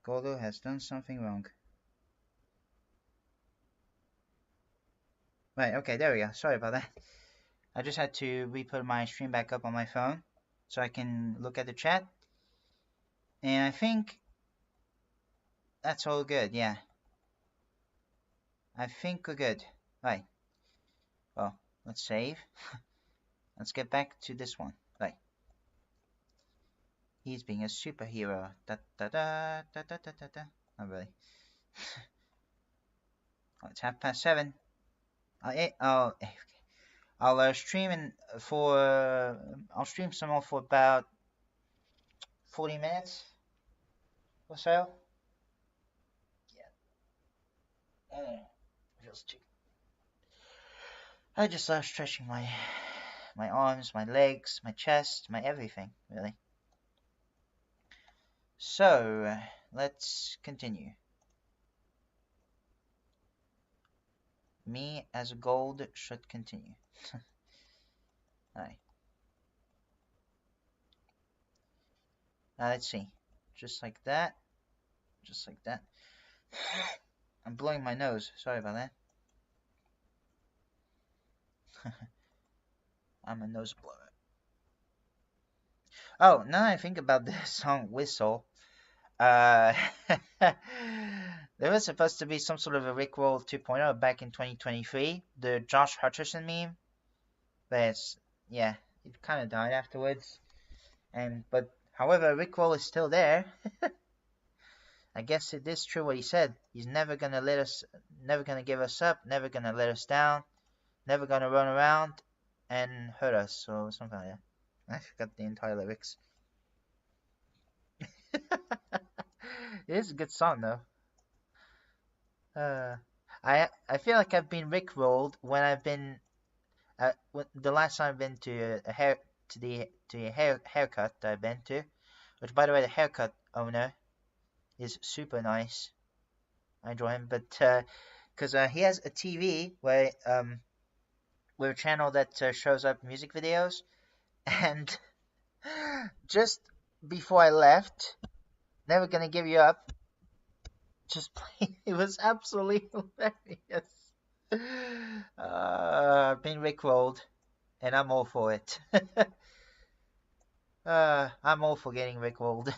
Speaker 1: Gordo has done something wrong. Right, okay, there we go. Sorry about that. I just had to re-put my stream back up on my phone so I can look at the chat. And I think that's all good, yeah. I think we're good. Right. Well, let's save. Let's get back to this one. Right. He's being a superhero. Da da da da da da da da. Not really. Oh, it's 7:30. I'll stream I'll stream some more for about 40 minutes or so. Yeah. Feels too. I just love stretching my arms, my legs, my chest, my everything, really. So, let's continue. Me as gold should continue. Alright. Now let's see. Just like that. Just like that. I'm blowing my nose. Sorry about that. I'm a nose blower. Oh, now I think about this song Whistle. There was supposed to be some sort of a Rickroll 2.0 back in 2023. The Josh Hutcherson meme. But yeah, it kind of died afterwards. But however, Rickroll is still there. I guess it is true what he said. He's never gonna give us up, never gonna let us down, never gonna run around and hurt us, or something like that. I forgot the entire lyrics. It is a good song though. I feel like I've been rickrolled when I've been the last time I've been to a haircut that I've been to, which by the way the haircut owner is super nice. I enjoy him, but because he has a TV where a channel that shows up music videos, and just before I left, Never Gonna Give You Up just played. It was absolutely hilarious. Been rickrolled, and I'm all for it. I'm all for getting rickrolled.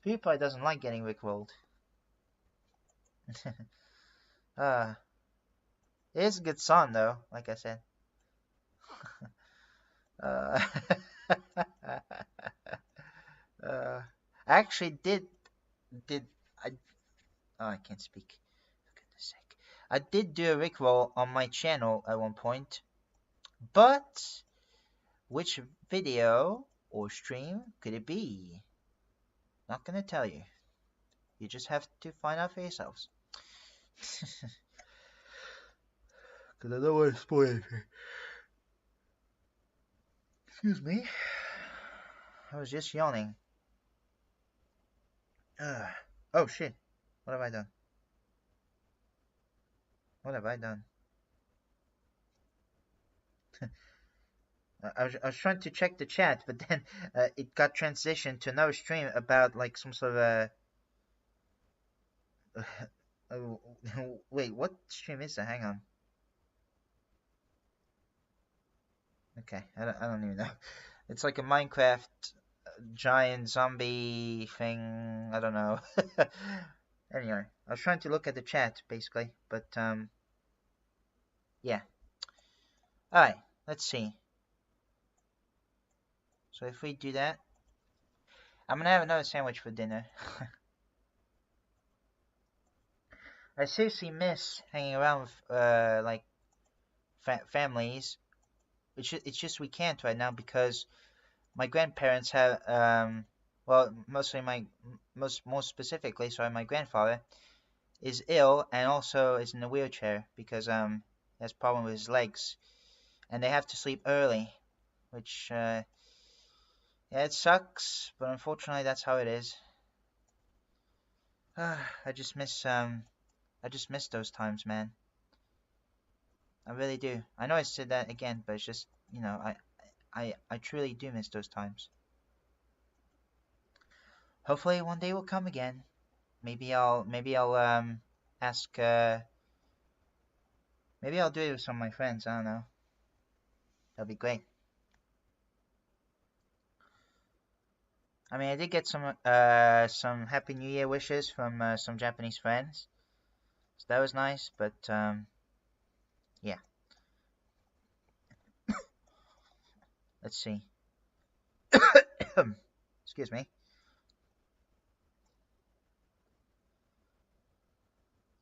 Speaker 1: PewDiePie doesn't like getting rickrolled. It is a good song though, like I said. I actually did I I can't speak. For goodness sake. I did do a rickroll on my channel at one point, but which video or stream could it be? Not gonna tell you. You just have to find out for yourselves. Because I don't want to spoil anything. Excuse me. I was just yawning. Oh shit. What have I done? What have I done? I was trying to check the chat, but then it got transitioned to another stream about like some sort of wait, what stream is that? Hang on. Okay, I don't even know. It's like a Minecraft giant zombie thing. I don't know. Anyway, I was trying to look at the chat basically, but yeah. Alright, let's see. So if we do that, I'm gonna have another sandwich for dinner. I seriously miss hanging around with like families. It's just we can't right now because my grandparents have well, mostly more specifically, sorry, my grandfather is ill and also is in a wheelchair because he has problem with his legs, and they have to sleep early, which yeah, it sucks, but unfortunately that's how it is. I just miss those times, man. I really do. I know I said that again, but it's just, you know, I truly do miss those times. Hopefully one day will come again. Maybe I'll ask maybe I'll do it with some of my friends. I don't know. That'll be great. I mean, I did get some Happy New Year wishes from some Japanese friends, so that was nice. But yeah. Let's see. Excuse me.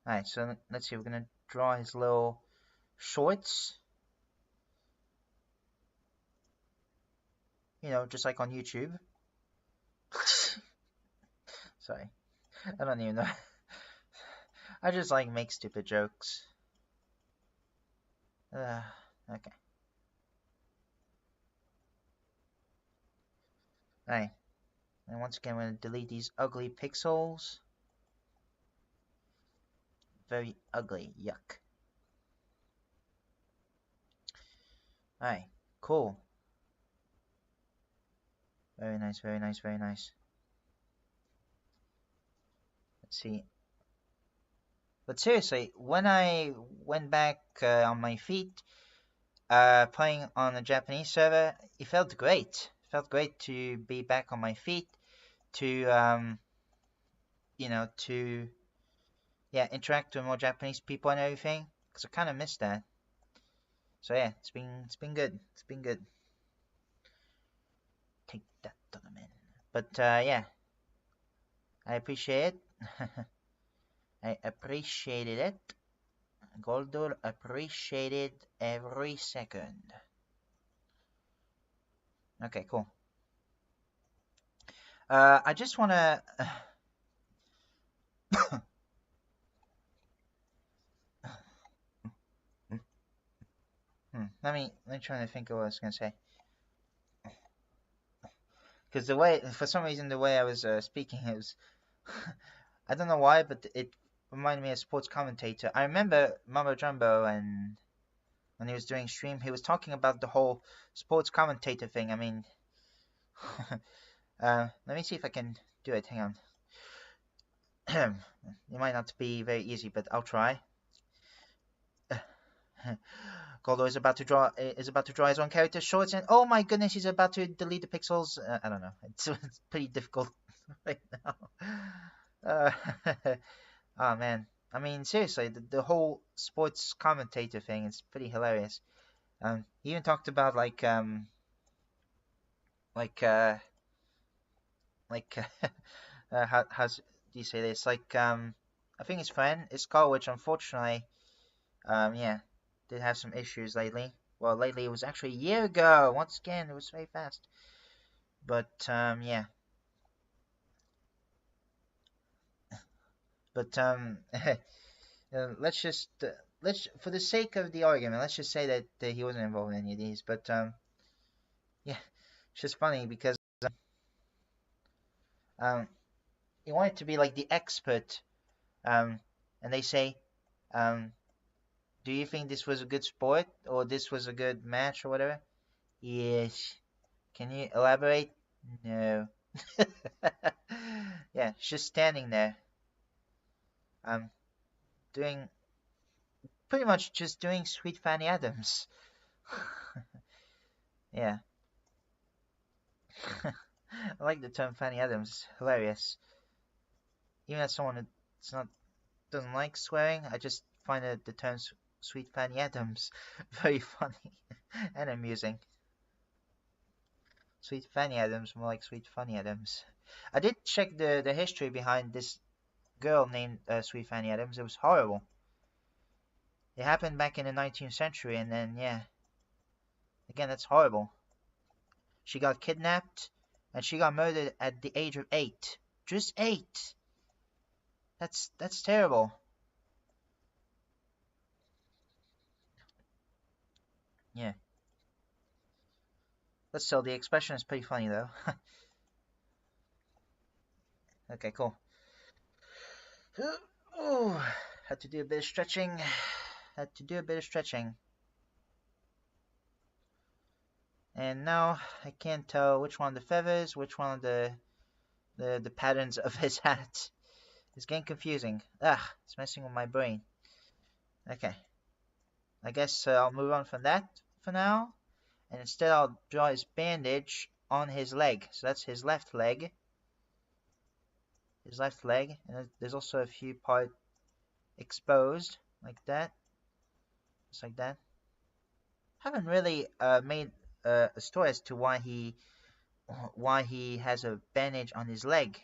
Speaker 1: Alright, so let's see. We're gonna draw his little shorts. You know, just like on YouTube. Sorry. I don't even know. I just like make stupid jokes. Okay. Alright. And once again, I'm going to delete these ugly pixels. Very ugly. Yuck. Alright. Cool. Very nice, very nice, very nice. Let's see. But seriously, when I went back on my feet, playing on a Japanese server, it felt great. It felt great to be back on my feet, to you know, to interact with more Japanese people and everything, because I kind of missed that. So yeah, it's been good. It's been good. Take that, Donovan. But yeah, I appreciate it. I appreciated it. Goldor appreciated every second. Okay, cool. I just wanna. Let me try to think of what I was gonna say. Because the way, for some reason, the way I was speaking, it was, I don't know why, but it reminded me of a sports commentator. I remember Mambo Jumbo, and when he was doing stream, he was talking about the whole sports commentator thing. I mean, let me see if I can do it. Hang on. It might not be very easy, but I'll try. Goldo is about to draw his own character shorts, and oh my goodness, he's about to delete the pixels. I don't know. It's pretty difficult right now. Oh man. I mean, seriously, the whole sports commentator thing is pretty hilarious. He even talked about like how's do you say this? Like I think his friend is called, which unfortunately yeah, did have some issues lately. Well, lately it was actually a year ago. Once again, it was very fast. But yeah. But let's just for the sake of the argument, let's just say that he wasn't involved in any of these. But yeah, it's just funny because he wanted to be like the expert, and they say, do you think this was a good sport or this was a good match or whatever? Yes. Can you elaborate? No. Yeah, just standing there. Doing pretty much just doing Sweet Fanny Adams. Yeah. I like the term Fanny Adams. It's hilarious. Even as someone that's not doesn't like swearing, I just find that the term Sweet Fanny Adams. Very funny and amusing. Sweet Fanny Adams, more like Sweet Funny Adams. I did check the history behind this girl named Sweet Fanny Adams. It was horrible. It happened back in the 19th century, and then, yeah. Again, that's horrible. She got kidnapped, and she got murdered at the age of 8. Just 8! That's terrible. Yeah. But still, the expression is pretty funny, though. Okay, cool. Ooh, had to do a bit of stretching. And now I can't tell which one of the feathers, which one of the patterns of his hat. It's getting confusing. It's messing with my brain. Okay. I guess I'll move on from that for now. And instead I'll draw his bandage on his leg. So that's his left leg. And there's also a few parts exposed, like that. Just like that. Haven't really made a story as to why he has a bandage on his leg.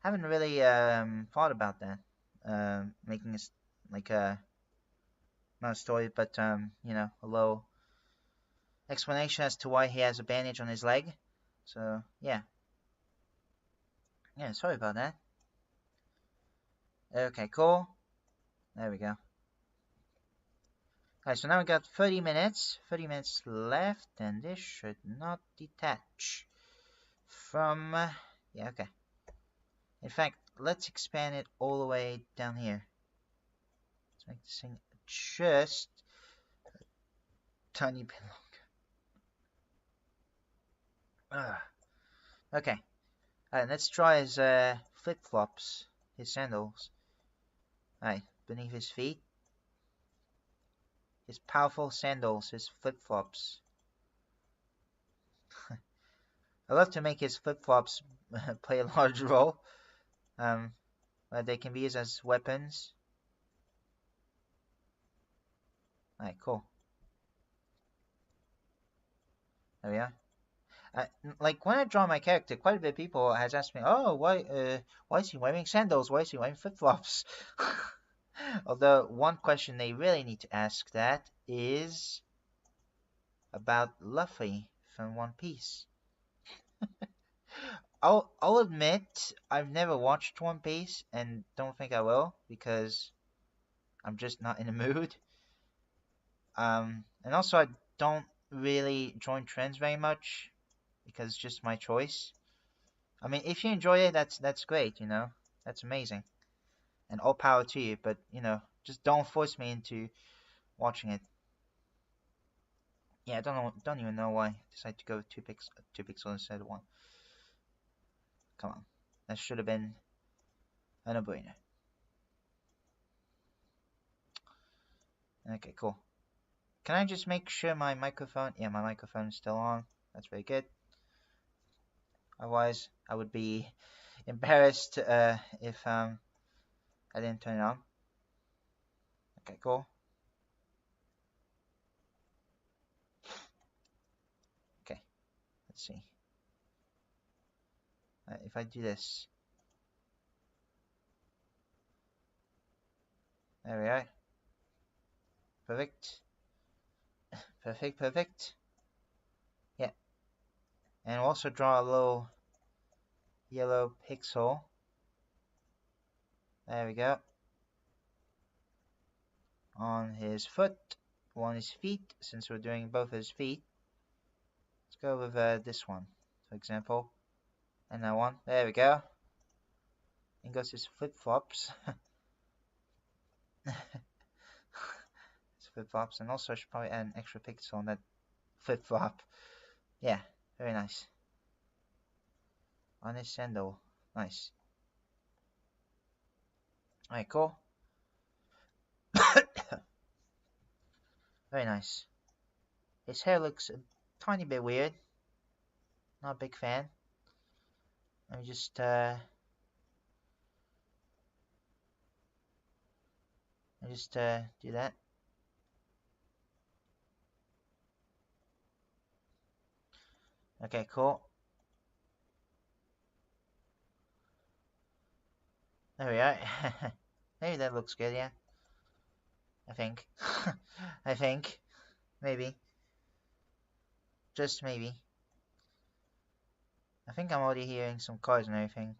Speaker 1: Haven't really thought about that. Making this like not a story, but you know, a little explanation as to why he has a bandage on his leg. So yeah, sorry about that. Okay, cool. There we go. Alright, so now we got 30 minutes left, and this should not detach from, yeah, okay. In fact, let's expand it all the way down here. Let's make this thing just a tiny bit longer. Okay. Alright, let's try his flip-flops, his sandals. Alright, beneath his feet. His powerful sandals, his flip-flops. I love to make his flip-flops play a large role. They can be used as weapons. Alright, cool. There we are. Like when I draw my character, quite a bit of people has asked me, "Oh, why is he wearing sandals? Why is he wearing flip-flops?" Although one question they really need to ask that is about Luffy from One Piece. I'll admit I've never watched One Piece and don't think I will because I'm just not in the mood. And also I don't really join trends very much because it's just my choice. I mean, if you enjoy it, that's great, you know, that's amazing, and all power to you. But you know, just don't force me into watching it. Yeah, I don't even know why I decided to go with two pixels instead of one. Come on, that should have been a no-brainer. Okay, cool. Can I just make sure my microphone? Yeah, my microphone is still on. That's very good. Otherwise, I would be embarrassed if I didn't turn it on. Okay, cool. Okay, let's see. If I do this, there we are. Perfect. Perfect. Yeah. And also draw a little yellow pixel. There we go. On his foot, on his feet, since we're doing both his feet. Let's go with this one, for example. And that one. There we go. And goes his flip-flops. Flip-flops, and also I should probably add an extra pixel on that flip-flop. Yeah, very nice. On his sandal. Nice. Alright, cool. Very nice. His hair looks a tiny bit weird. Not a big fan. Let me just do that. Okay, cool. There we are. Maybe that looks good, yeah. I think. I think. Maybe. Just maybe. I think I'm already hearing some cars and everything.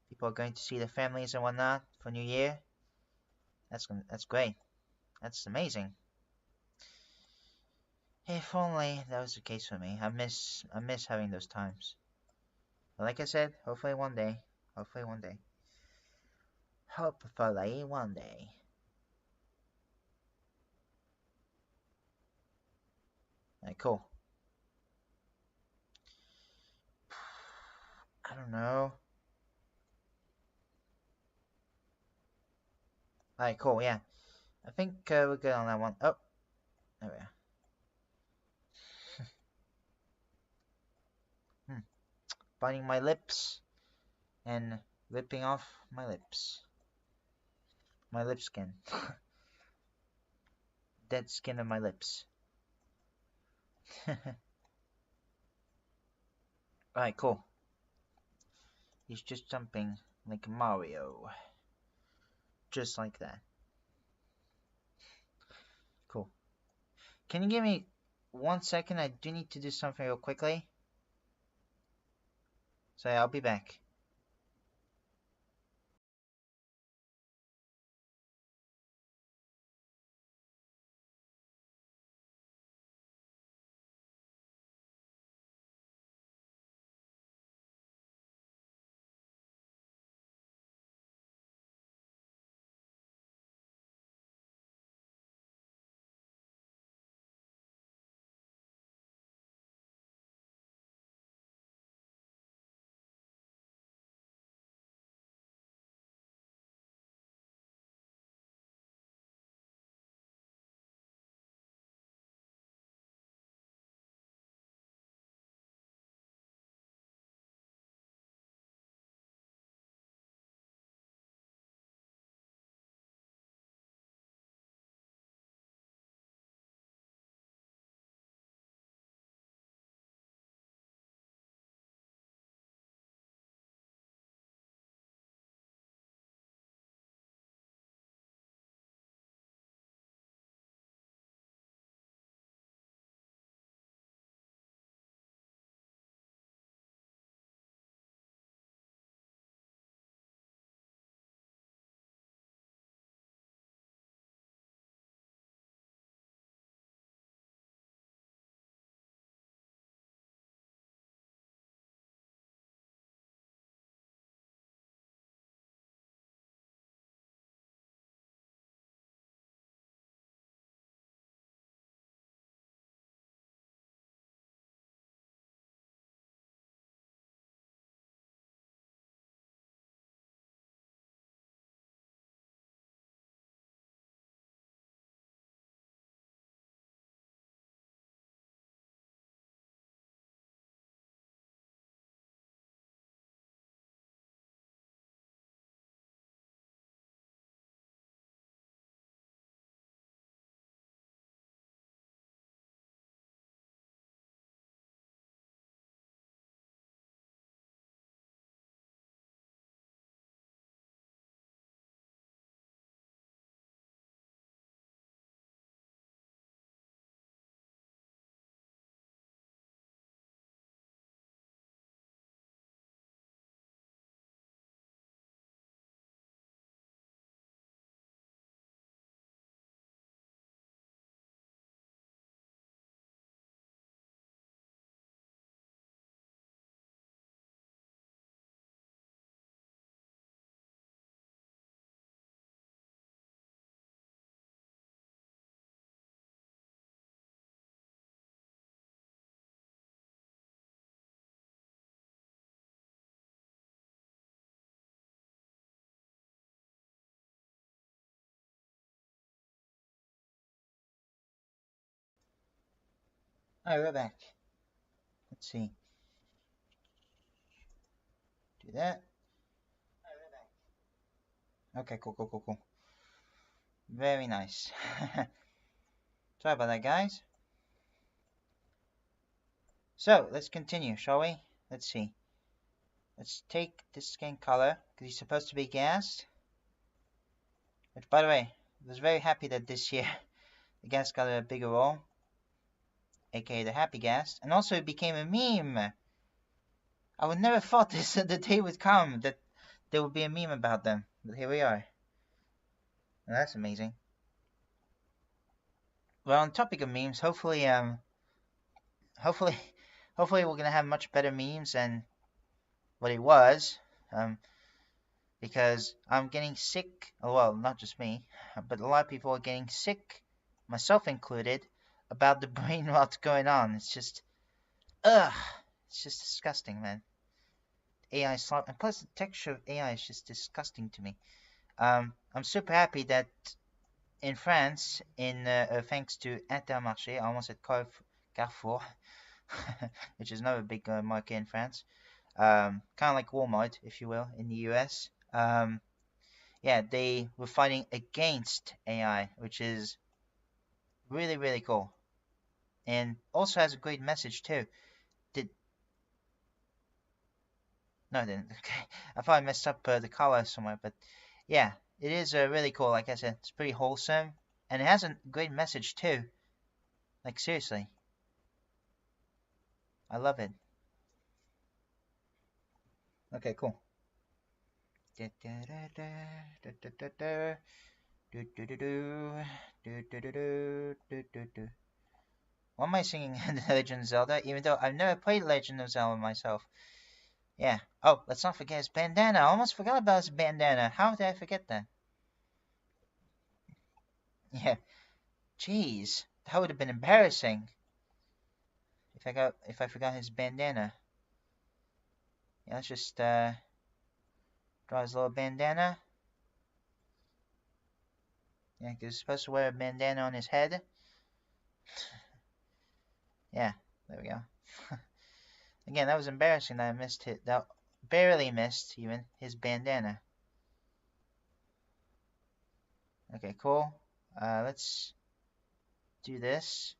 Speaker 1: People are going to see their families and whatnot for New Year. That's great. That's amazing. If only that was the case for me. I miss having those times. But like I said, hopefully one day. Hopefully one day. Hopefully one day. Alright, cool. I don't know. Alright, cool, yeah. I think we're good on that one. Oh, there we are. Biting my lips and ripping off my lips. My lip skin. Dead skin of my lips. Alright, cool. He's just jumping like Mario. Just like that. Cool. Can you give me 1 second? I do need to do something real quickly. So yeah, I'll be back. Alright, we're back. Let's see. Do that. Okay, cool. Very nice. Sorry about that, guys. So let's continue, shall we? Let's see. Let's take this skin color because he's supposed to be gassed. Which, by the way, I was very happy that this year the gas got a bigger role, aka the happy gas, and also it became a meme. I would never thought this the day would come that there would be a meme about them, but here we are. Well, that's amazing. Well, on the topic of memes, hopefully we're gonna have much better memes than what it was, because I'm getting sick. Well, not just me, but a lot of people are getting sick, myself included, about the brain rot going on. It's just, it's just disgusting, man. AI slot, and plus the texture of AI is just disgusting to me. I'm super happy that in France, thanks to Intermarché, I almost said Carrefour, which is another big market in France, kind of like Walmart, if you will, in the US. Yeah, they were fighting against AI, which is really, really cool, and also has a great message too. No, I didn't. Okay, I thought I messed up the color somewhere, but yeah, it is really cool. Like I said, it's pretty wholesome, and it has a great message too. Like seriously, I love it. Okay, cool. Why am I singing The Legend of Zelda, even though I've never played Legend of Zelda myself? Yeah. Oh, let's not forget his bandana. I almost forgot about his bandana. How did I forget that? Yeah. Jeez, that would have been embarrassing if I forgot his bandana. Yeah, let's just draw his little bandana. Yeah, because he's supposed to wear a bandana on his head. Yeah, there we go. Again, that was embarrassing that I missed it. That barely missed even his bandana. Okay, cool. Let's do this.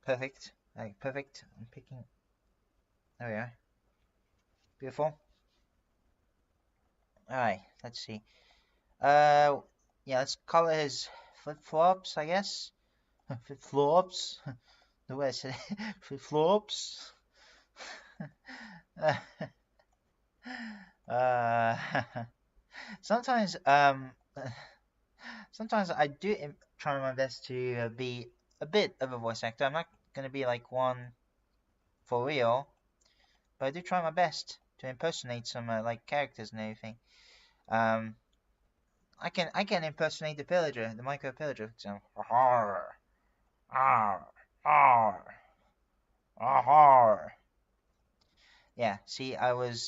Speaker 1: Perfect. Like, perfect. I'm picking. There we are. Beautiful. Alright, let's see. Yeah, let's color his flip-flops, I guess. Flip-flops. The way I said it. Flip-flops. Sometimes, sometimes I do try my best to be a bit of a voice actor. I'm not gonna be like one for real, but I do try my best to impersonate some like characters and everything. I can impersonate the pillager, the micro pillager, for example. Arr, arr, arr, arr. Yeah. See, I worked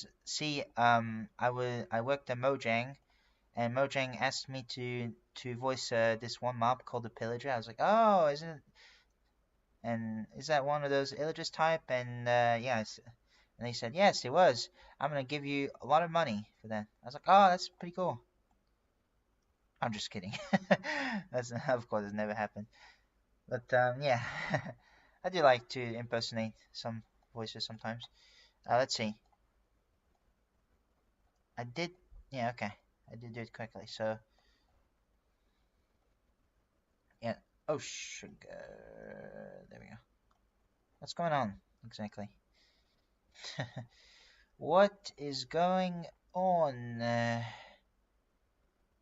Speaker 1: at Mojang, and Mojang asked me to voice this one mob called the pillager. I was like, oh, is that one of those illagers type? And yes. And they said, yes, it was. I'm going to give you a lot of money for that. I was like, oh, that's pretty cool. I'm just kidding. That's, of course, it's never happened. But, yeah. I do like to impersonate some voices sometimes. Let's see. Yeah, okay. I did do it correctly, so. Yeah. Oh, sugar. There we go. What's going on, exactly? What is going on?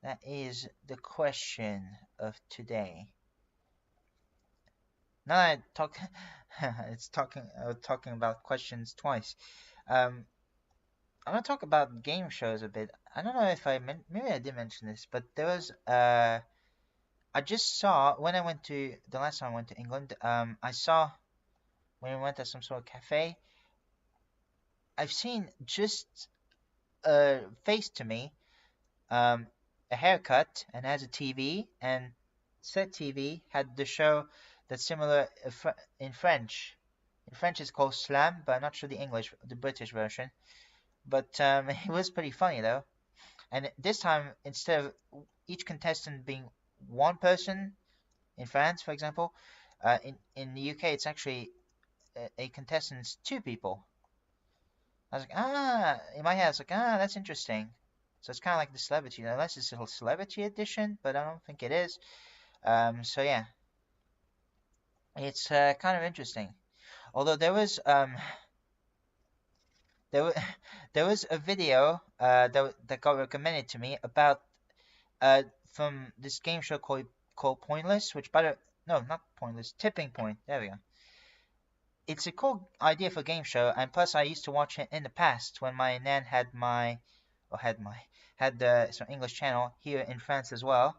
Speaker 1: That is the question of today. Now that I talk, talking about questions twice. I'm gonna talk about game shows a bit. I don't know if maybe I did mention this, but there was I just saw when I went to the last time I went to England. I saw when we went to some sort of cafe. I've seen just face to me, a haircut, and has a TV, and said TV had the show that's similar in French. In French it's called Slam, but I'm not sure the British version. But it was pretty funny though. And this time, instead of each contestant being one person in France, for example, In the UK, it's actually a contestant's 2 people. I was like, in my head, I was like, that's interesting. So it's kind of like the celebrity, unless it's a celebrity edition, but I don't think it is. So yeah, it's kind of interesting. Although there was there was a video that got recommended to me about from this game show called Pointless, which no, not Pointless, Tipping Point. There we go. It's a cool idea for a game show, and plus I used to watch it in the past when my nan had some English channel here in France as well.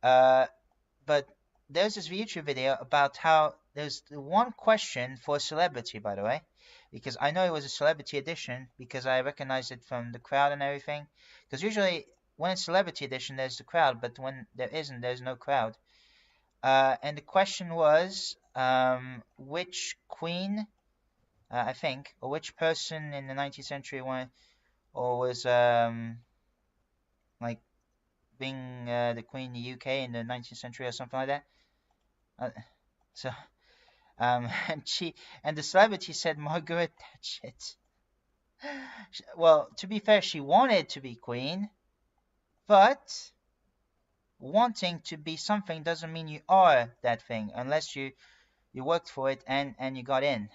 Speaker 1: But there's this YouTube video about how there's one question for a celebrity, by the way, because I know it was a celebrity edition because I recognized it from the crowd and everything. Because usually when it's celebrity edition, there's the crowd, but when there isn't, there's no crowd. And the question was, which queen, I think, or which person in the 19th century was like being the queen in the UK in the 19th century or something like that. And the celebrity said Margaret Thatcher. Well, to be fair, she wanted to be queen, but wanting to be something doesn't mean you are that thing unless you worked for it and you got in.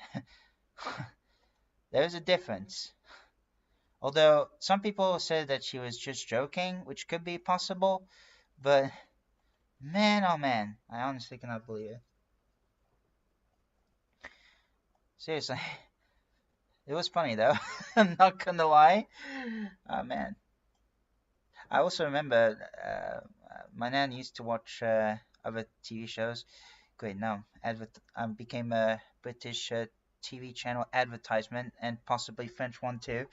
Speaker 1: There is a difference. Although some people said that she was just joking, which could be possible, but man, oh man, I honestly cannot believe it. Seriously, it was funny though. I'm not gonna lie. Oh man. I also remember my nan used to watch other TV shows. Great, now I became a British TV channel advertisement and possibly French one too.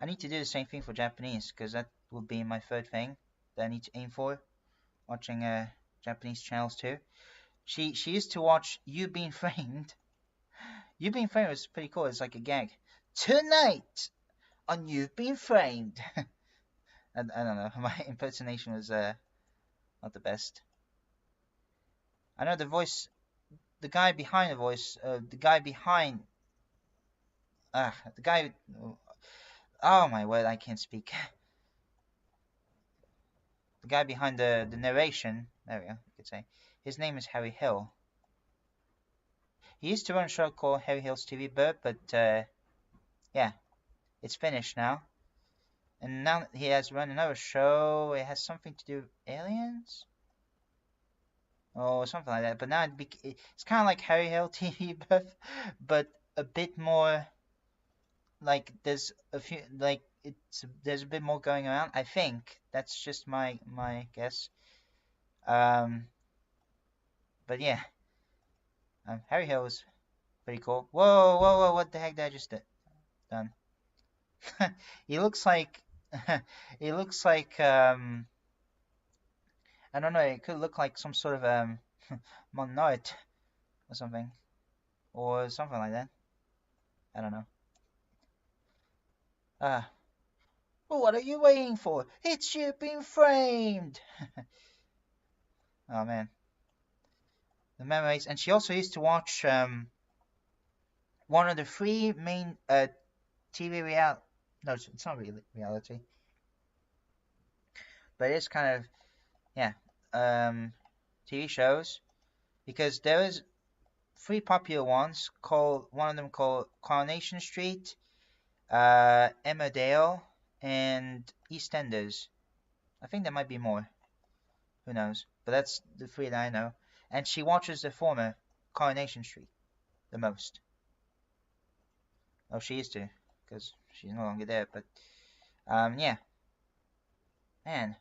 Speaker 1: I need to do the same thing for Japanese because that would be my third thing that I need to aim for, watching Japanese channels too. She used to watch You Being Framed. You Being Framed was pretty cool. It's like a gag. Tonight on You've Been Framed. I don't know. My impersonation was not the best. I know the voice, the guy behind the voice, the guy. Oh my word! I can't speak. The guy behind the narration. There we go. You could say his name is Harry Hill. He used to run a show called Harry Hill's TV Bird, but yeah, it's finished now. And now he has run another show. It has something to do with aliens, or something like that. But now it's kind of like Harry Hill TV Bird, but a bit more. Like there's a few, like there's a bit more going around. I think that's just my guess. But yeah. Harry Hill was pretty cool. Whoa, what the heck did I just done? He looks like, I don't know, it could look like some sort of, Monart or something. Or something like that. I don't know. Well, what are you waiting for? It's You Being Framed! Oh man. The memories, and she also used to watch one of the 3 main TV reality. No, it's not really reality, but it's kind of TV shows, because there is 3 popular ones. One of them called Coronation Street, Emmerdale, and EastEnders. I think there might be more. Who knows? But that's the 3 that I know. And she watches the former, Coronation Street, the most. Oh, she used to, because she's no longer there, but, yeah. Man.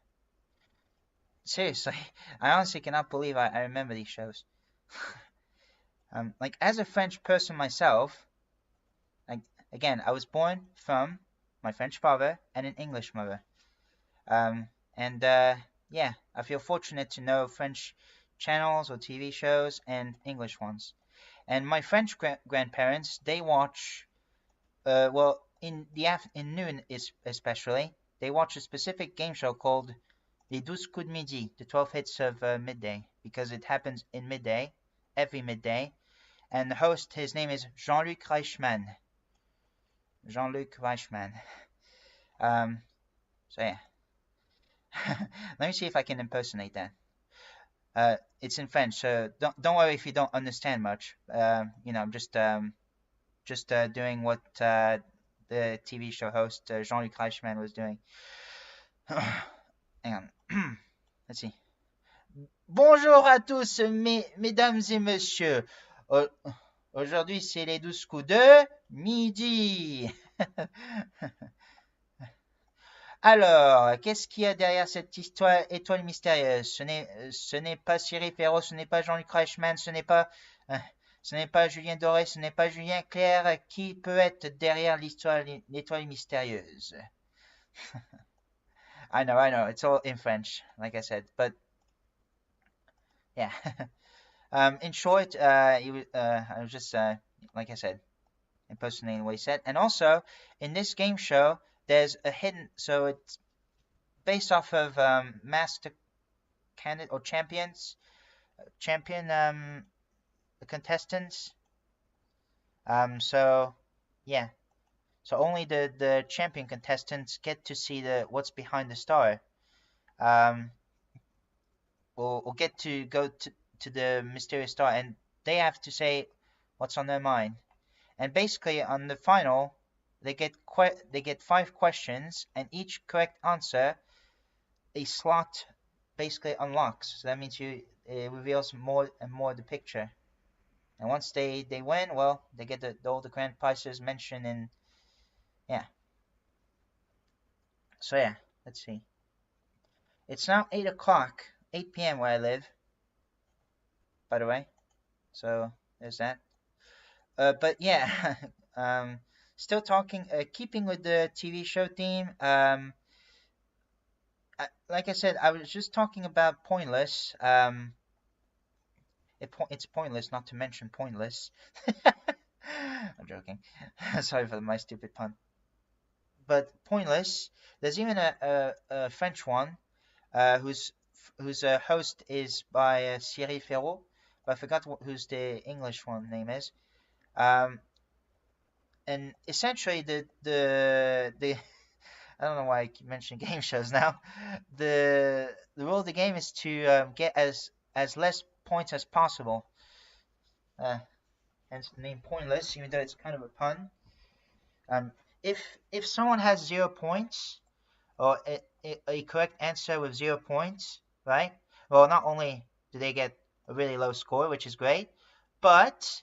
Speaker 1: Seriously, I honestly cannot believe I remember these shows. Like, as a French person myself, like, again, I was born from my French father and an English mother. Yeah, I feel fortunate to know French channels or TV shows and English ones. And my French grandparents, they watch, well, in noon especially, they watch a specific game show called Les 12 coups de midi, the 12 hits of midday, because it happens in midday, every midday. And the host, his name is Jean-Luc Reichmann. Jean-Luc Reichmann. So yeah. Let me see if I can impersonate that. It's in French, so don't worry if you don't understand much. You know, I'm just doing what the TV show host Jean-Luc Reichmann was doing. Hang on. Let's see. Bonjour à tous, mesdames et messieurs. Aujourd'hui, c'est les 12 coups de midi. Alors, qu'est-ce qu'il y a derrière cette histoire étoile mystérieuse? Ce n'est pas Cyril Ferraud, ce n'est pas Jean-Luc Reichmann, ce n'est pas Julien Doré, ce n'est pas Julien Clerc. Qui peut être derrière l'étoile mystérieuse? I know, it's all in French, like I said, but yeah. In short, I was just, like I said, impersonating what he said. And also, in this game show, there's a hidden, so it's based off of master candidate or champion contestants. So yeah, so only the champion contestants get to see what's behind the star, or get to go to the mysterious star, and they have to say what's on their mind. And basically, on the final, they get 5 questions, and each correct answer, a slot basically unlocks. So that means it reveals more and more of the picture. And once they win, well, they get all the grand prizes mentioned in, yeah. So yeah, let's see. It's now 8 o'clock, 8 p.m. where I live, by the way. So there's that. But yeah, still talking, keeping with the TV show theme. Like I said, I was just talking about pointless. It's pointless not to mention pointless. I'm joking. Sorry for my stupid pun. But pointless. There's even a French one, whose host is by Cyril Ferraud. But I forgot who's the English one name is. And essentially the I don't know why I keep mentioning game shows now. The rule of the game is to get as less points as possible. Hence the name pointless, even though it's kind of a pun. If someone has 0 points, or a correct answer with 0 points, right? Well, not only do they get a really low score, which is great, but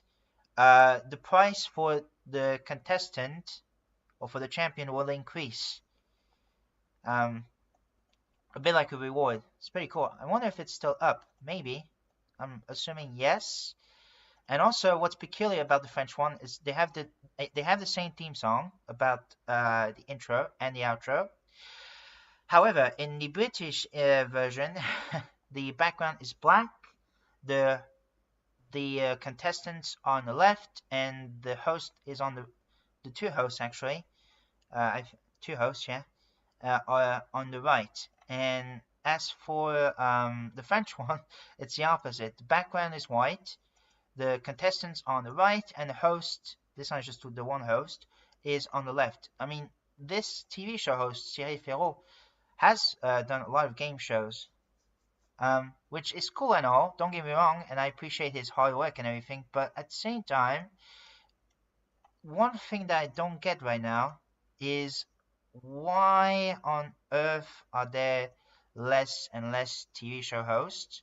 Speaker 1: the price for the contestant or for the champion will increase. A bit like a reward. It's pretty cool. I wonder if it's still up. Maybe. I'm assuming yes. And also, what's peculiar about the French one is they have the same theme song about the intro and the outro. However, in the British version, the background is black. The contestants are on the left, and the host is on the two hosts actually. Two hosts, yeah, are on the right. And as for the French one, it's the opposite. The background is white, the contestants are on the right, and the host, this one is just the one host, is on the left. I mean, this TV show host, Cyril Ferraud, has done a lot of game shows, which is cool and all, don't get me wrong, and I appreciate his hard work and everything, but at the same time, one thing that I don't get right now is why on earth are there less and less TV show hosts?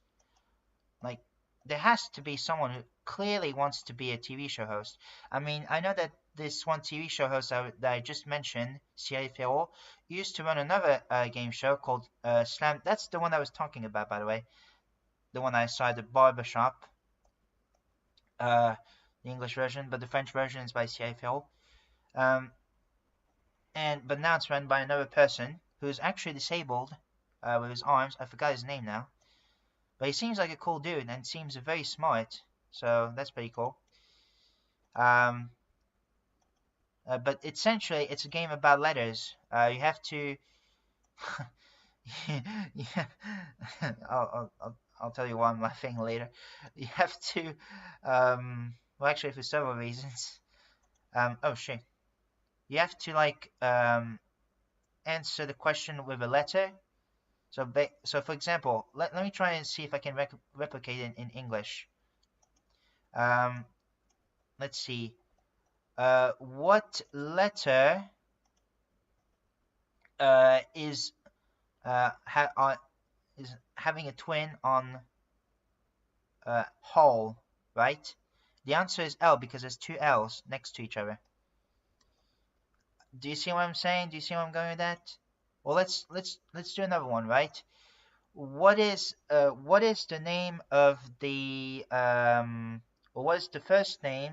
Speaker 1: Like, there has to be someone who clearly wants to be a TV show host. I mean, I know that this one TV show host that I just mentioned, Cyril Ferraud, used to run another game show called Slam. That's the one I was talking about, by the way. The one I saw at the barbershop. The English version, but the French version is by Cyril Ferraud. But now it's run by another person who's actually disabled with his arms. I forgot his name now. But he seems like a cool dude and seems very smart. So that's pretty cool. But essentially, it's a game about letters. You have to Yeah, I'll tell you why I'm laughing later. You have to, well, actually, for several reasons. Oh shit. You have to answer the question with a letter. So for example, let me try and see if I can replicate it in English. Let's see. What letter is having a twin on whole, right? The answer is L because there's two L's next to each other. Do you see what I'm saying? Do you see where I'm going with that? Well, let's do another one, right? What is the name of the what is the first name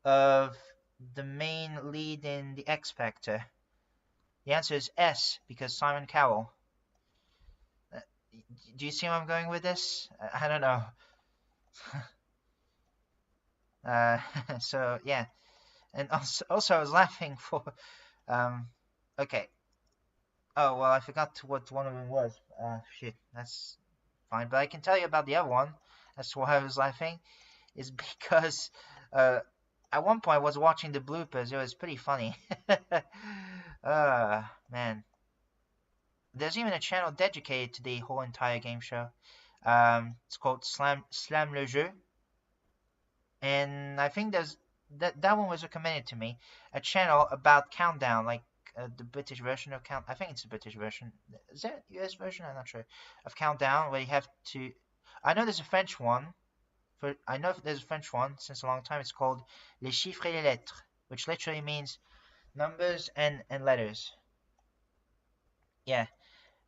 Speaker 1: of the main lead in the X Factor? The answer is S because Simon Cowell. Do you see where I'm going with this? I don't know. So yeah, and also I was laughing for okay. Oh well, I forgot what one of them was. Shit, that's fine. But I can tell you about the other one. That's why I was laughing. Is because at one point I was watching the bloopers. It was pretty funny. Man. There's even a channel dedicated to the whole entire game show. It's called Slam le Jeu. And I think there's that one was recommended to me. A channel about countdown, like the British version of count. I think it's the British version. Is there a US version? I'm not sure. Of countdown, where you have to. I know there's a French one. I know there's a French one since a long time. It's called Les Chiffres et les Lettres, which literally means numbers and letters. Yeah,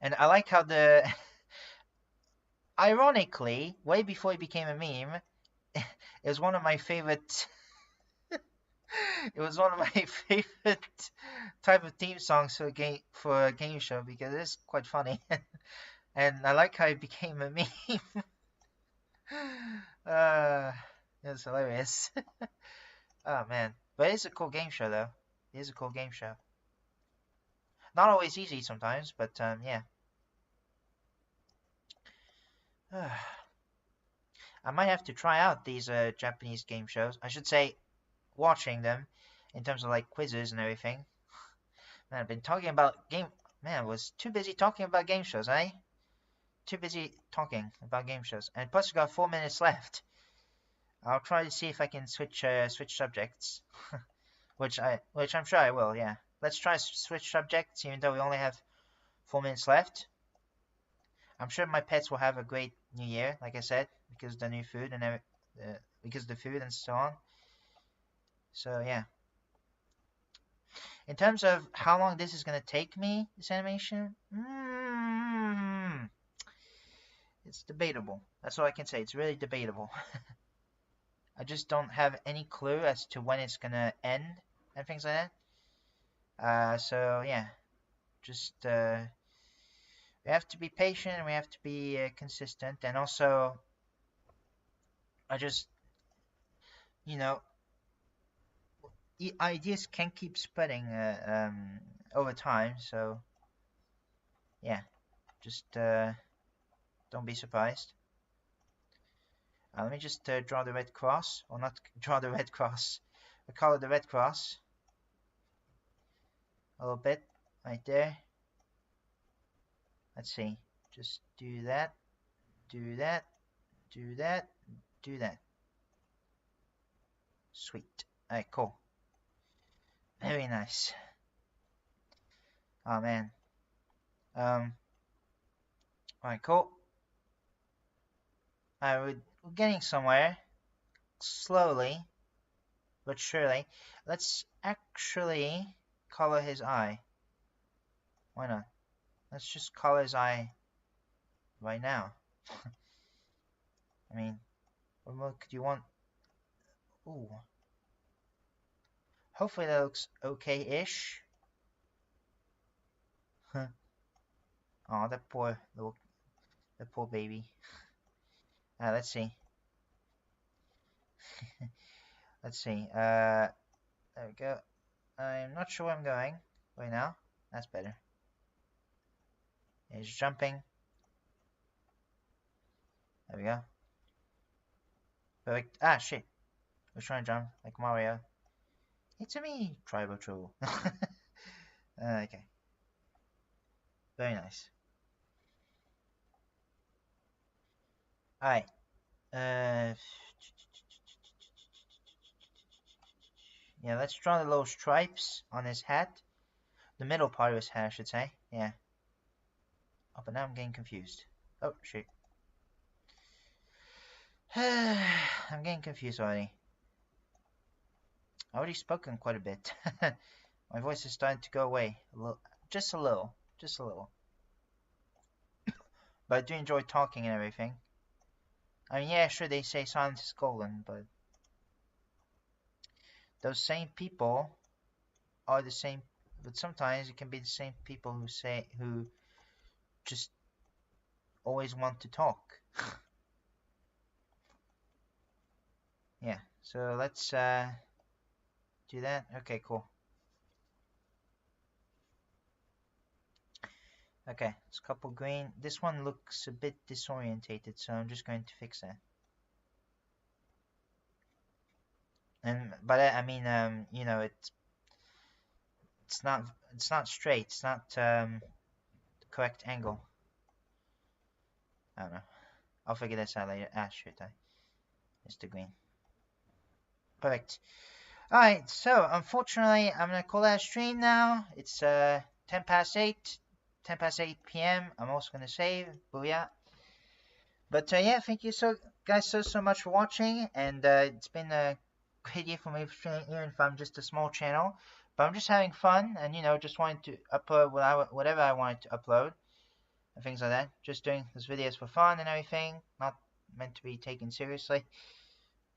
Speaker 1: and I like how the. Ironically, way before it became a meme, it was one of my favorite. It was one of my favorite type of theme songs for a game show because it's quite funny, and I like how it became a meme. It's hilarious. Oh man, but it's a cool game show though. It is a cool game show. Not always easy sometimes, but yeah. I might have to try out these Japanese game shows. I should say, watching them, in terms of like quizzes and everything. Man, I've been talking about game. Man, I was too busy talking about game shows, eh? Too busy talking about game shows, and plus we got 4 minutes left. I'll try to see if I can switch subjects, which I'm sure I will. Yeah, let's try switch subjects, even though we only have 4 minutes left. I'm sure my pets will have a great New Year, like I said, because of the new food and because of the food and so on. So yeah. In terms of how long this is gonna take me, this animation, it's debatable. That's all I can say. It's really debatable. I just don't have any clue as to when it's gonna end and things like that. So yeah, just we have to be patient and we have to be consistent, and also I just ideas can keep spreading over time. So yeah, just don't be surprised. Let me just draw the red cross, or not draw the red cross. I color the red cross a little bit right there. Let's see. Just do that, do that, do that, do that. Sweet. Alright, cool. Very nice. Oh man. Alright, cool. Alright, we're getting somewhere. Slowly, but surely. Let's actually color his eye. Why not? Let's just color his eye right now. I mean, what more could you want? Ooh. Hopefully that looks okay-ish. Huh. Oh, that poor baby. Let's see. Let's see. There we go. I'm not sure where I'm going right now. That's better. He's jumping. There we go. Perfect. Ah, shit. I was trying to jump like Mario. It's me, Tribal Troll. Okay. Very nice. Alright. Yeah, let's draw the little stripes on his hat. The middle part of his hat, I should say. Yeah. Oh, but now I'm getting confused. Oh, shoot. I'm getting confused already. I've already spoken quite a bit. My voice is starting to go away. Just a little. Just a little. But I do enjoy talking and everything. I mean, yeah, sure, they say silence is golden, but those same people are the same. But sometimes it can be the same people who just always want to talk. Yeah, so let's do that. Okay, cool. Okay, it's a couple green. This one looks a bit disorientated, so I'm just going to fix that. But I mean, you know, it's not straight. It's not the correct angle. I don't know. I'll figure this out later. Ah, shoot, it's the green. Perfect. Alright, so unfortunately, I'm gonna call that a stream now. It's 10 past 8 p.m. I'm also gonna save. Booyah. But yeah, thank you guys so much for watching, and it's been a great year for me, even if I'm just a small channel. But I'm just having fun, and you know, just wanting to upload whatever I wanted to upload, and things like that. Just doing these videos for fun and everything, not meant to be taken seriously.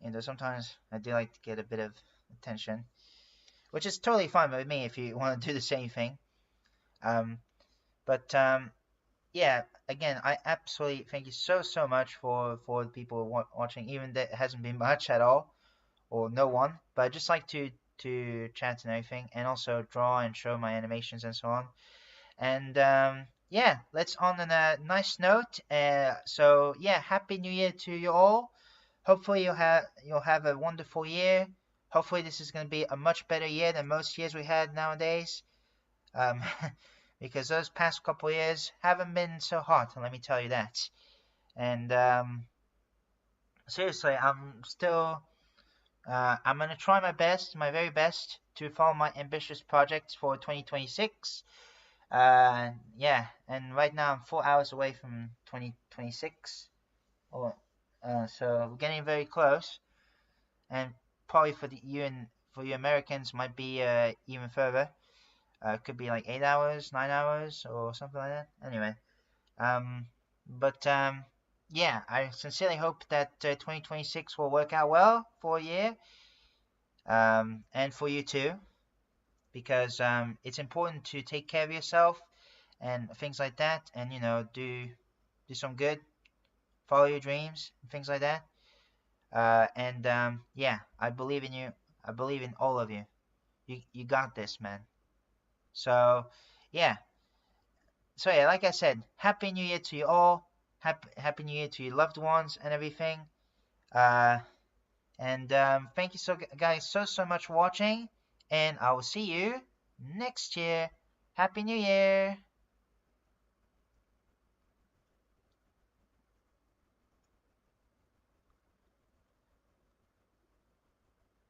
Speaker 1: You know, sometimes I do like to get a bit of attention, which is totally fine with me if you want to do the same thing. Yeah, again, I absolutely thank you so much for the people watching, even that it hasn't been much at all, or no one. But I just like to chat and everything, and also draw and show my animations and so on. And yeah, let's on a nice note. So yeah, Happy New Year to you all. Hopefully you'll have a wonderful year. Hopefully this is going to be a much better year than most years we had nowadays. Because those past couple years haven't been so hot, let me tell you that. And seriously, I'm going to try my very best, to follow my ambitious projects for 2026. Yeah, and right now I'm 4 hours away from 2026. So we're getting very close, and probably for you Americans might be even further. Could be like 8 hours, 9 hours, or something like that. Anyway, yeah, I sincerely hope that 2026 will work out well for a year, and for you too, because it's important to take care of yourself and things like that, and you know, do some good, follow your dreams, and things like that. Yeah, I believe in you. I believe in all of you. You got this, man. So yeah. So yeah, like I said, Happy New Year to you all. Happy New Year to your loved ones and everything. Thank you guys so much for watching, and I will see you next year. Happy New Year.